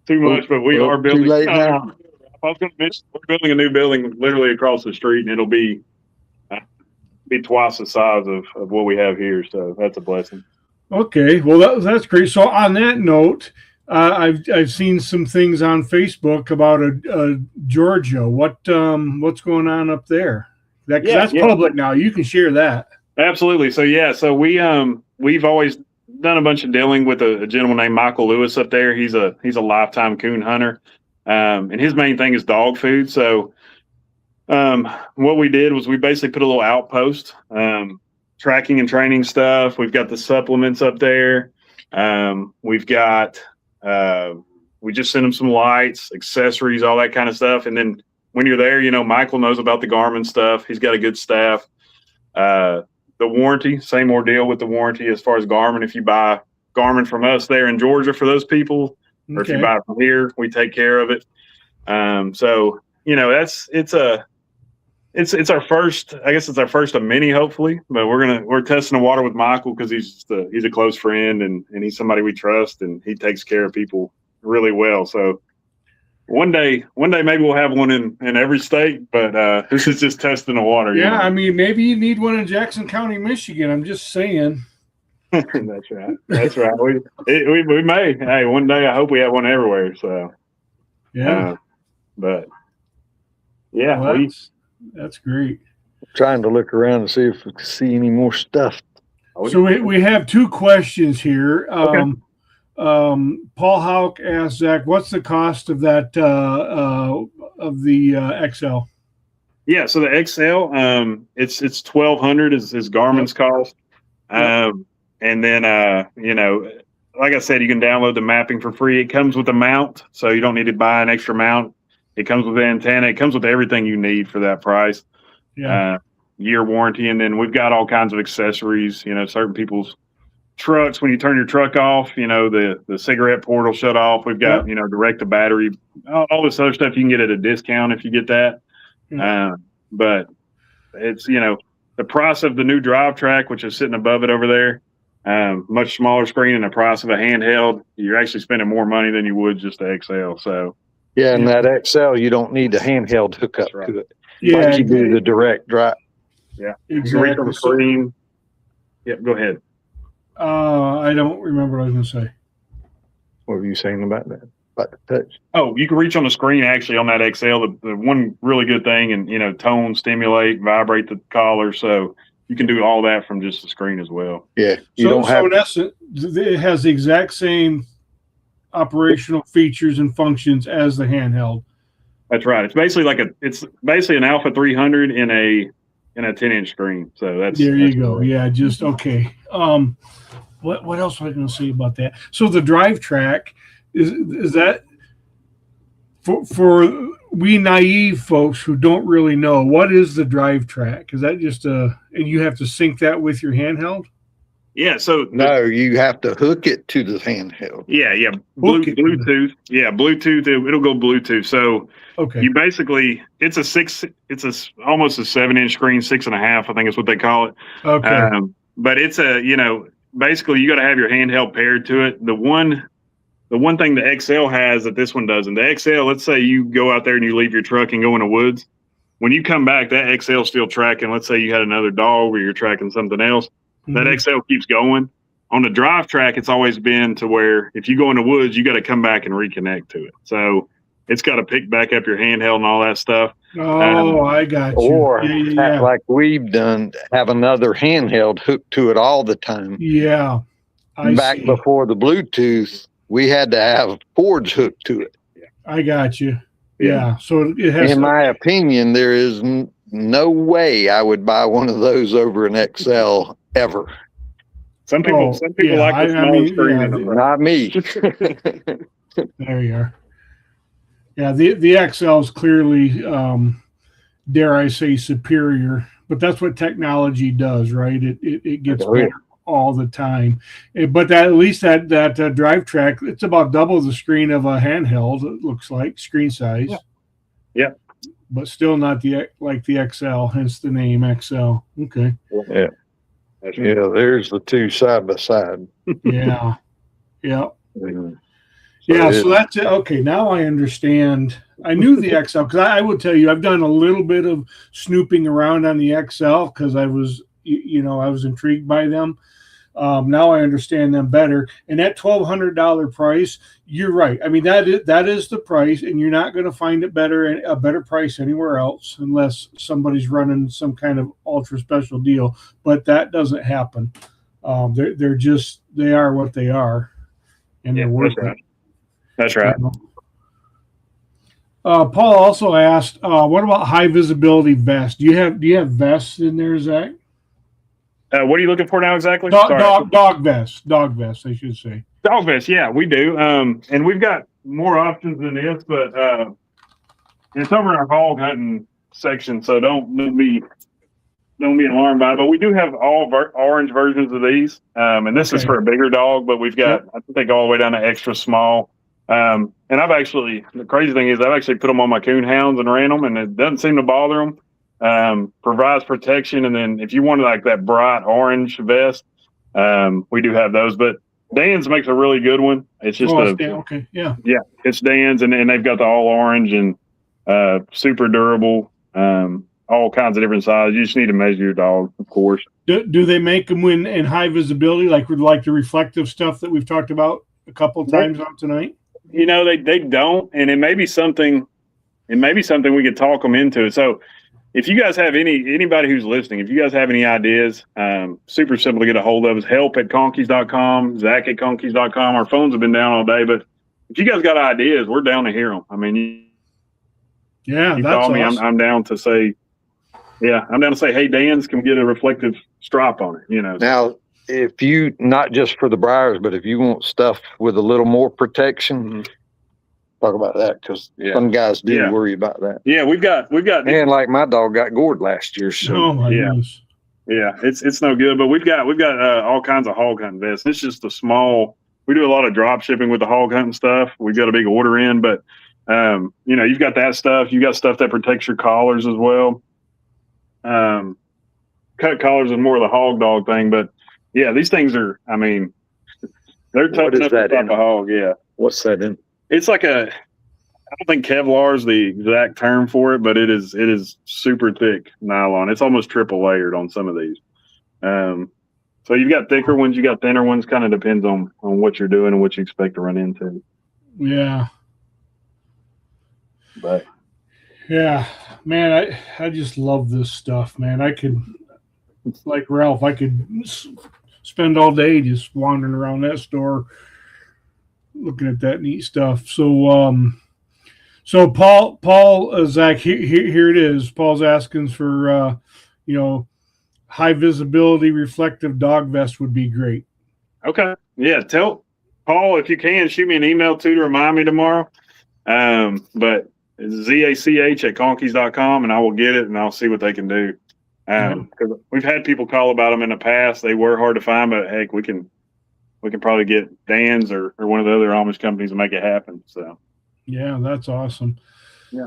too much, but we are building. Too late now. I was going to mention we're building a new building literally across the street, and it'll be twice the size of what we have here. So that's a blessing. Okay, well that's great. So on that note, I've seen some things on Facebook about Georgia. What's going on up there? That's public now. You can share that. Absolutely. So we've always done a bunch of dealing with a gentleman named Michael Lewis up there. He's a lifetime coon hunter, and his main thing is dog food. So what we did was we basically put a little outpost, tracking and training stuff. We've got the supplements up there. We've got we just send them some lights, accessories, all that kind of stuff. And then when you're there, Michael knows about the Garmin stuff. He's got a good staff. The warranty, same ordeal with the warranty as far as Garmin. If you buy Garmin from us there in Georgia for those people, or if you buy it from here, we take care of it. So it's our first, I guess it's our first of many, hopefully, but we're testing the water with Michael because he's a close friend and he's somebody we trust, and he takes care of people really well. So one day maybe we'll have one in every state, but this is just testing the water. Yeah. I mean, maybe you need one in Jackson County, Michigan. I'm just saying. That's right. We may. Hey, one day I hope we have one everywhere. So but yeah, well, that's great. Trying to look around and see if we can see any more stuff. So we have 2 questions here. Okay. Paul Houck asked Zach, "What's the cost of that of the XL?" Yeah, so the XL, it's $1,200 is Garmin's cost, and then like I said, you can download the mapping for free. It comes with a mount, so you don't need to buy an extra mount. It comes with the antenna. It comes with everything you need for that price. Yeah. Year warranty, and then we've got all kinds of accessories. Certain people's trucks, when you turn your truck off, the cigarette port will shut off. We've got direct to battery, all this other stuff you can get at a discount if you get that. But it's the price of the new drive track, which is sitting above it over there. Much smaller screen and the price of a handheld. You're actually spending more money than you would just the XL. So. Yeah, and that XL, you don't need a handheld hookup to it. Yeah, like you do the direct drive. Yeah, exactly. You reach on the screen. Yeah, go ahead. I don't remember what I was going to say. What were you saying about that? Like the touch. Oh, you can reach on the screen actually on that XL. The one really good thing, and tone, stimulate, vibrate the collar, so you can do all that from just the screen as well. Yeah, you So, don't have. in essence, it has the exact same operational features and functions as the handheld. That's right. It's basically an Alpha 300 in a 10-inch screen. So There that's you go. great. Yeah, just okay. What else was I going to say about that? So the drive track is that for we naive folks who don't really know, what is the drive track? Is that just and you have to sync that with your handheld? Yeah. So No, you have to hook it to the handheld. Yeah. Hook it to Bluetooth. Yeah, Bluetooth. It'll go Bluetooth. So Okay. you basically it's almost a 7-inch screen, 6.5, I think is what they call it. Okay. But it's basically you got to have your handheld paired to it. The one thing the XL has that this one doesn't. The XL, let's say you go out there and you leave your truck and go in the woods. When you come back, that XL still tracking. Let's say you had another dog or you're tracking something else. That XL keeps going. On the drive track, it's always been to where if you go in the woods, you got to come back and reconnect to it. So it's got to pick back up your handheld and all that stuff. Oh, I got you. Or Yeah. like we've done, have another handheld hooked to it all the time. Yeah. I Back see. before the Bluetooth, we had to have cords hooked to it. I got you. Yeah. So it has. In my opinion, there is no way I would buy one of those over an XL ever. Some people like the small screen. Yeah, Not me. there you are. Yeah, the XL is clearly, dare I say, superior. But that's what technology does, right? It gets better all the time. But at least that drive track, it's about double the screen of a handheld. It looks like screen size. Yeah. But still not like the XL, hence the name XL. Okay. Yeah. Yeah, there's the two side by side. Yeah. Yeah. Mhm. Yeah, so that's it. Okay, now I understand. I knew the XL because I would tell you I've done a little bit of snooping around on the XL because I was intrigued by them. Now I understand them better. And that $1,200 price, you're right. I mean that is the price, and you're not going to find a better price anywhere else unless somebody's running some kind of ultra special deal. But that doesn't happen. They are what they are, and they're worth it. That's right. Paul also asked, "What about high visibility vests? Do you have vests in there, Zach? What are you looking for now exactly? Dog vests, I should say. Dog vests, yeah, we do. And we've got more options than this, but it's over in our hog hunting section, so don't be alarmed by it. But we do have all orange versions of these, and this is for a bigger dog. But we've got I think they go all the way down to extra small. And the crazy thing is I've actually put them on my coon hounds and ran them, and it doesn't seem to bother them. Provides protection. And then if you wanted like that bright orange vest, we do have those, but Dan's makes a really good one. It's just it's Dan's, and they've got the all orange and super durable, all kinds of different sizes. You just need to measure your dog, of course. Do they make them in high visibility, like the reflective stuff that we've talked about a couple of times on tonight? They don't, and it may be something we could talk them into. So if you guys have anybody who's listening, if you guys have any ideas, super simple to get a hold of us, help@conkeys.com, zach@conkeys.com. Our phones have been down all day, but if you guys got ideas, we're down to hear them. I mean, you call me, awesome. I'm down to say, hey, Dan's, can we get a reflective stripe on it? Now, if you, not just for the briars, but if you want stuff with a little more protection, talk about that, because some guys do worry about that. Yeah, we've got, and like my dog got gored last year. So oh my goodness. Yeah, it's no good. But we've got all kinds of hog hunting vests. It's just a small. We do a lot of drop shipping with the hog hunting stuff. We've got a big order in, but you've got that stuff. You got stuff that protects your collars as well. Cut collars is more of the hog dog thing, but yeah, these things are. I mean, they're tough enough to stop a hog. Yeah, what's that in? It's like I don't think Kevlar is the exact term for it, but it is super thick nylon. It's almost triple layered on some of these. So you've got thicker ones, you got thinner ones. Kind of depends on what you're doing and what you expect to run into. Yeah. But Yeah, man, I just love this stuff, man. I could, like Ralph, I could spend all day just wandering around that store looking at that neat stuff. So Paul, Zach, here it is. Paul's asking for, high visibility reflective dog vest would be great. okay, yeah. Tell Paul if you can shoot me an email too to remind me tomorrow. But it's zach@conkeys.com, and I will get it and I'll see what they can do. Because we've had people call about them in the past. They were hard to find, but heck, we can probably get Dan's or one of the other Amish companies to make it happen. So yeah, that's awesome. Yeah.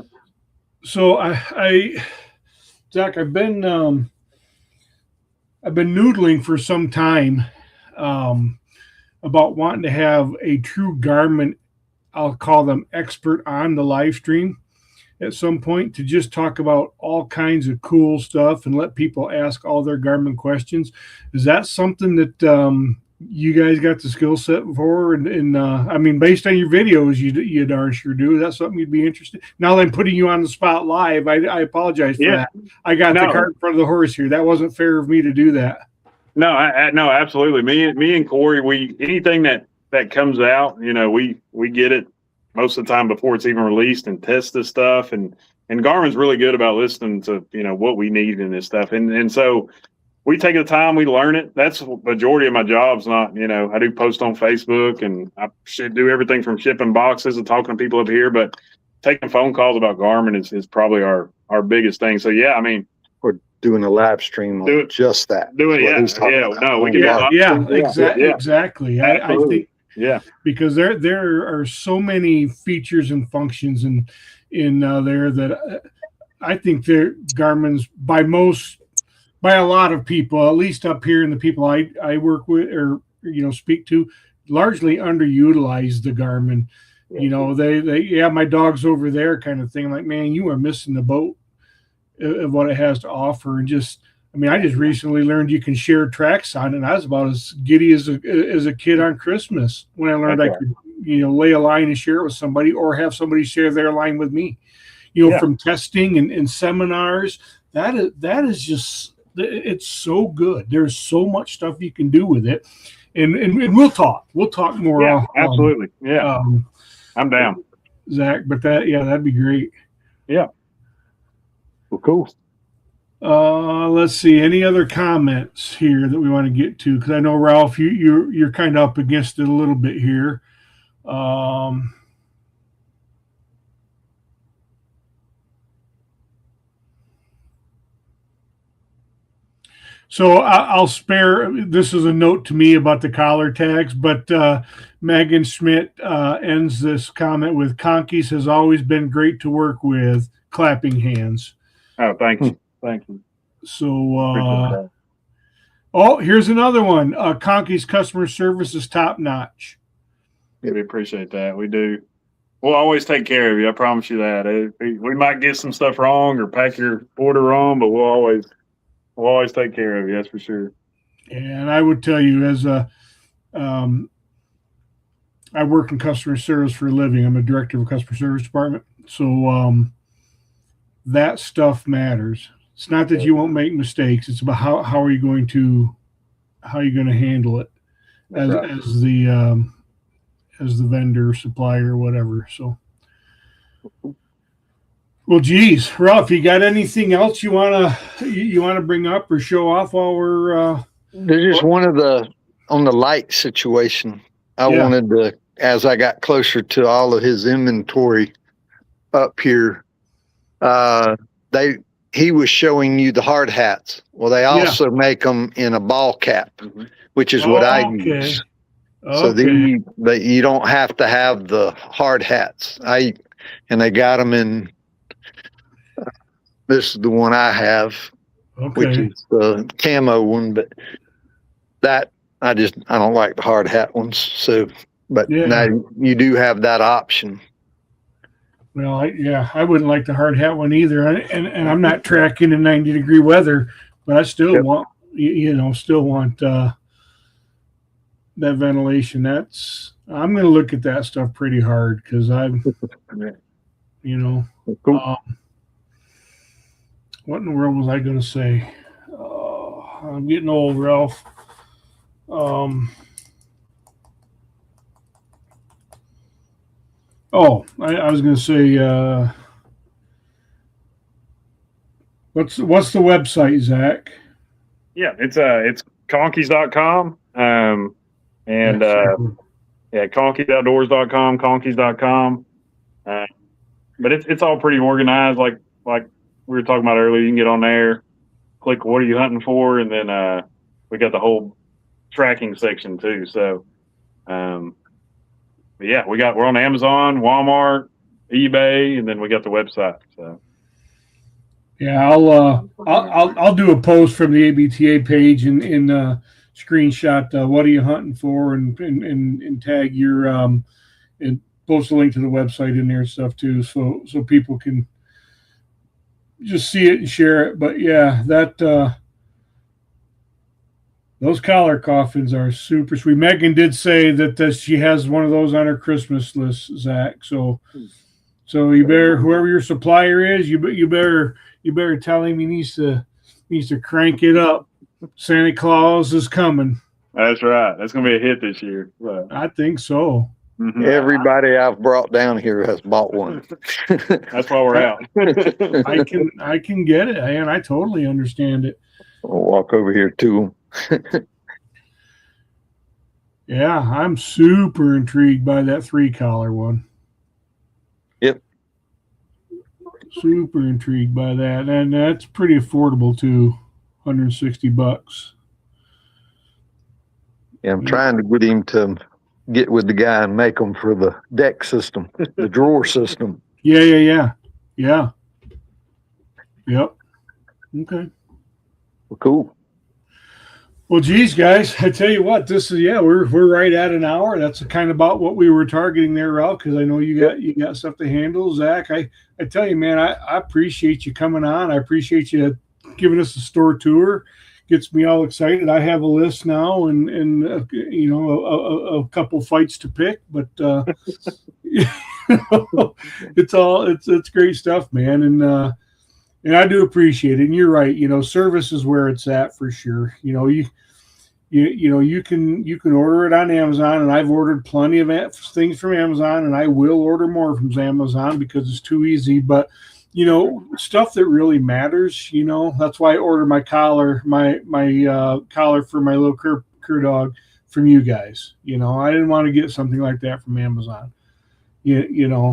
So Zach, I've been noodling for some time about wanting to have a true Garmin, I'll call them expert, on the live stream at some point to just talk about all kinds of cool stuff and let people ask all their Garmin questions. Is that something that you guys got the skill set for? And I mean, based on your videos, you darn sure do. Is that something you'd be interested in? Now that I'm putting you on the spot live, I apologize for that. I got the cart in front of the horse here. That wasn't fair of me to do that. No, no, absolutely. Me and Corey, anything that comes out, we get it most of the time before it's even released and test this stuff. And Garmin's really good about listening to, what we need in this stuff. And so we take the time, we learn it. That's the majority of my job's not, I do post on Facebook and I should do everything from shipping boxes and talking to people up here, but taking phone calls about Garmin is probably our biggest thing. So yeah, I mean, We're doing a live stream on just that. Do it, yeah. No, we can Exactly. I think because there are so many features and functions in there that I think Garmin's by a lot of people, at least up here, and the people I work with or speak to, largely underutilize the Garmin. They my dog's over there kind of thing. I'm like, man, you are missing the boat of what it has to offer. And I just recently learned you can share tracks on it. And I was about as giddy as a kid on Christmas when I learned I could, lay a line and share it with somebody or have somebody share their line with me, from testing and seminars. That is just, it's so good. There's so much stuff you can do with it. And we'll talk more. Yeah, absolutely. Yeah. I'm down, Zach, but that'd be great. Yeah. Well, cool. Let's see. Any other comments here that we want to get to? Because I know, Ralph, you're kind of up against it a little bit here. So I'll spare. This is a note to me about the collar tags, but Megan Schmidt ends this comment with, "Conkeys has always been great to work with. Clapping hands." Oh, thank you. Thank you. So, here's another one. Conkey's customer service is top notch. We appreciate that. We do. We'll always take care of you. I promise you that. We might get some stuff wrong or pack your order wrong, but we'll always take care of you. That's for sure. And I would tell you, as I work in customer service for a living. I'm a director of a customer service department. So that stuff matters. It's not that you won't make mistakes. It's about how are you going to handle it as the vendor, supplier, whatever. So, well, geez, Ralph, you got anything else you wanna bring up or show off while we're? There's just on the light situation. I wanted to, as I got closer to all of his inventory up here, he was showing you the hard hats. Well, they also make them in a ball cap, which is what I use. So you don't have to have the hard hats. And they got them in. This is the one I have, which is the camo one. But that I don't like the hard hat ones. So, but now you do have that option. Well, I wouldn't like the hard hat one either. And I'm not tracking in 90-degree weather, but I still want, that ventilation. I'm going to look at that stuff pretty hard because You know, Cool. what in the world was I going to say? I'm getting old, Ralph. I was going to say, what's the website, Zach? Yeah, it's conkeys.com. And conkeys.outdoors.com, conkeys.com. But it's all pretty organized, like we were talking about earlier. You can get on there, click what are you hunting for, and then we got the whole tracking section too. So but yeah, we're on Amazon, Walmart, eBay, and then we got the website. So yeah, I'll do a post from the ABTA page and screenshot what are you hunting for and tag your and post a link to the website in there and stuff too, so people can just see it and share it. But yeah, that those collar coffins are super sweet. Megan did say that she has one of those on her Christmas list, Zach. So you better, whoever your supplier is, you better tell him he needs to crank it up. Santa Claus is coming. that's right. That's gonna be a hit this year. Right. I think so. Mm-hmm. Everybody I've brought down here has bought one. That's why we're out. I can get it, and I totally understand it. I'll walk over here to Yeah, I'm super intrigued by that 3-collar one. Yep. Super intrigued by that, and that's pretty affordable too, $160. Yeah, I'm trying to get him to get with the guy and make them for the deck system, the drawer system. Yeah. Yep. Okay. Well, cool. Well, geez, guys, I tell you what, this is we're right at an hour. That's kind of about what we were targeting there, Ralph, because I know you got stuff to handle. Zach, I tell you, man, I appreciate you coming on. I appreciate you giving us a store tour. Gets me all excited. I have a list now, and a couple fights to pick, but it's great stuff, man, and I do appreciate it. And you're right. Service is where it's at for sure. You can order it on Amazon, and I've ordered plenty of things from Amazon, and I will order more from Amazon because it's too easy. But stuff that really matters. That's why I ordered my collar, my collar for my little cur dog from you guys. I didn't want to get something like that from Amazon. And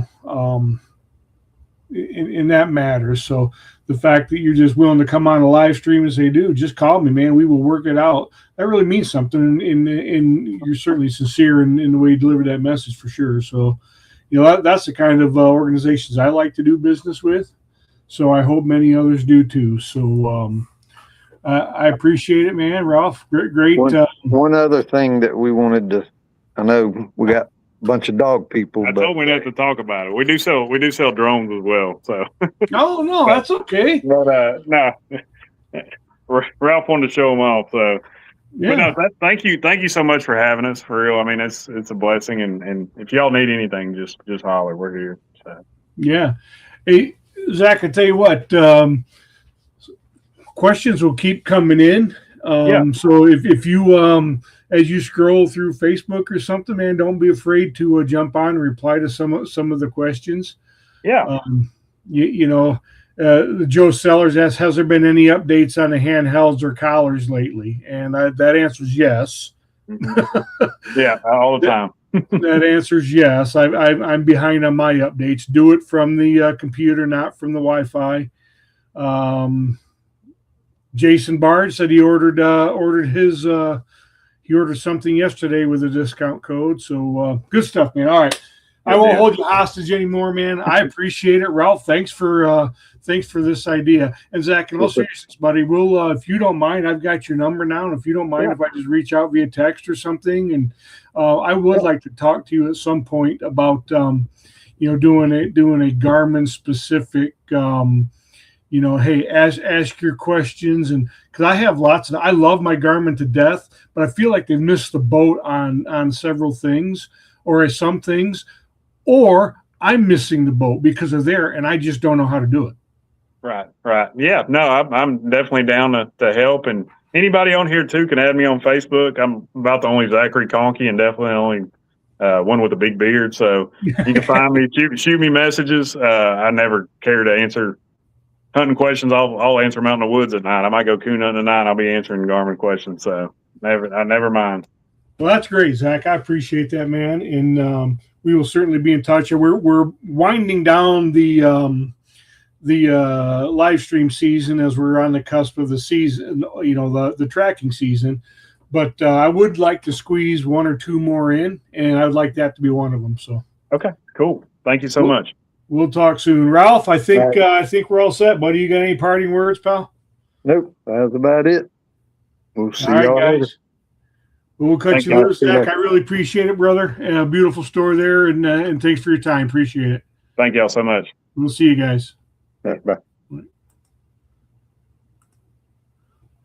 that matters. So the fact that you're just willing to come on a live stream and say, dude, just call me, man, we will work it out. That really means something. And you're certainly sincere in the way you deliver that message for sure. So, that's the kind of organizations I like to do business with. So I hope many others do too. So I appreciate it, man. Ralph, great. One other thing that we wanted to, I know we got bunch of dog people. I told we not to talk about it. We do sell drones as well. So. Oh no, that's okay. But no, Ralph wanted to show them off. So. Yeah. But no, thank you so much for having us. For real, I mean it's a blessing. And if y'all need anything, just holler. We're here. So. Yeah. Hey, Zach, I tell you what. Questions will keep coming in. So if you as you scroll through Facebook or something, man, don't be afraid to jump on and reply to some of the questions. Yeah. Joe Sellers asks, has there been any updates on the handhelds or collars lately? And that answer is yes. Yeah, all the time. That answer is yes. I'm behind on my updates. Do it from the computer, not from the Wi-Fi. Jason Bard said he ordered something yesterday with a discount code. So good stuff, man. All right. I won't hold you hostage anymore, man. I appreciate it. Ralph, thanks for this idea. And Zach, in all seriousness, buddy, we'll if you don't mind, I've got your number now. And if you don't mind, if I just reach out via text or something, and I would like to talk to you at some point about doing a Garmin specific hey, ask your questions. And because I have I love my Garmin to death, but I feel like they've missed the boat on several things or some things. Or I'm missing the boat because they're there, and I just don't know how to do it. Right. Yeah, no, I'm definitely down to help. And anybody on here too can add me on Facebook. I'm about the only Zachary Conkey and definitely the only one with a big beard. So you can find me, shoot me messages. I never care to answer hunting questions. I'll answer them out in the woods at night. I might go coon hunting at night. I'll be answering Garmin questions. So I never mind. Well, that's great, Zach. I appreciate that, man. And we will certainly be in touch. We're winding down the live stream season as we're on the cusp of the season, the tracking season. But I would like to squeeze one or two more in, and I'd like that to be one of them. So okay, cool. Thank you so much. We'll talk soon, Ralph. I think we're all set, buddy. You got any parting words, pal? Nope, that's about it. We'll see y'all guys. later. We'll cut you later, Zach. I really appreciate it, brother. And a beautiful store there, and thanks for your time. Appreciate it. Thank y'all so much. We'll see you guys. Bye.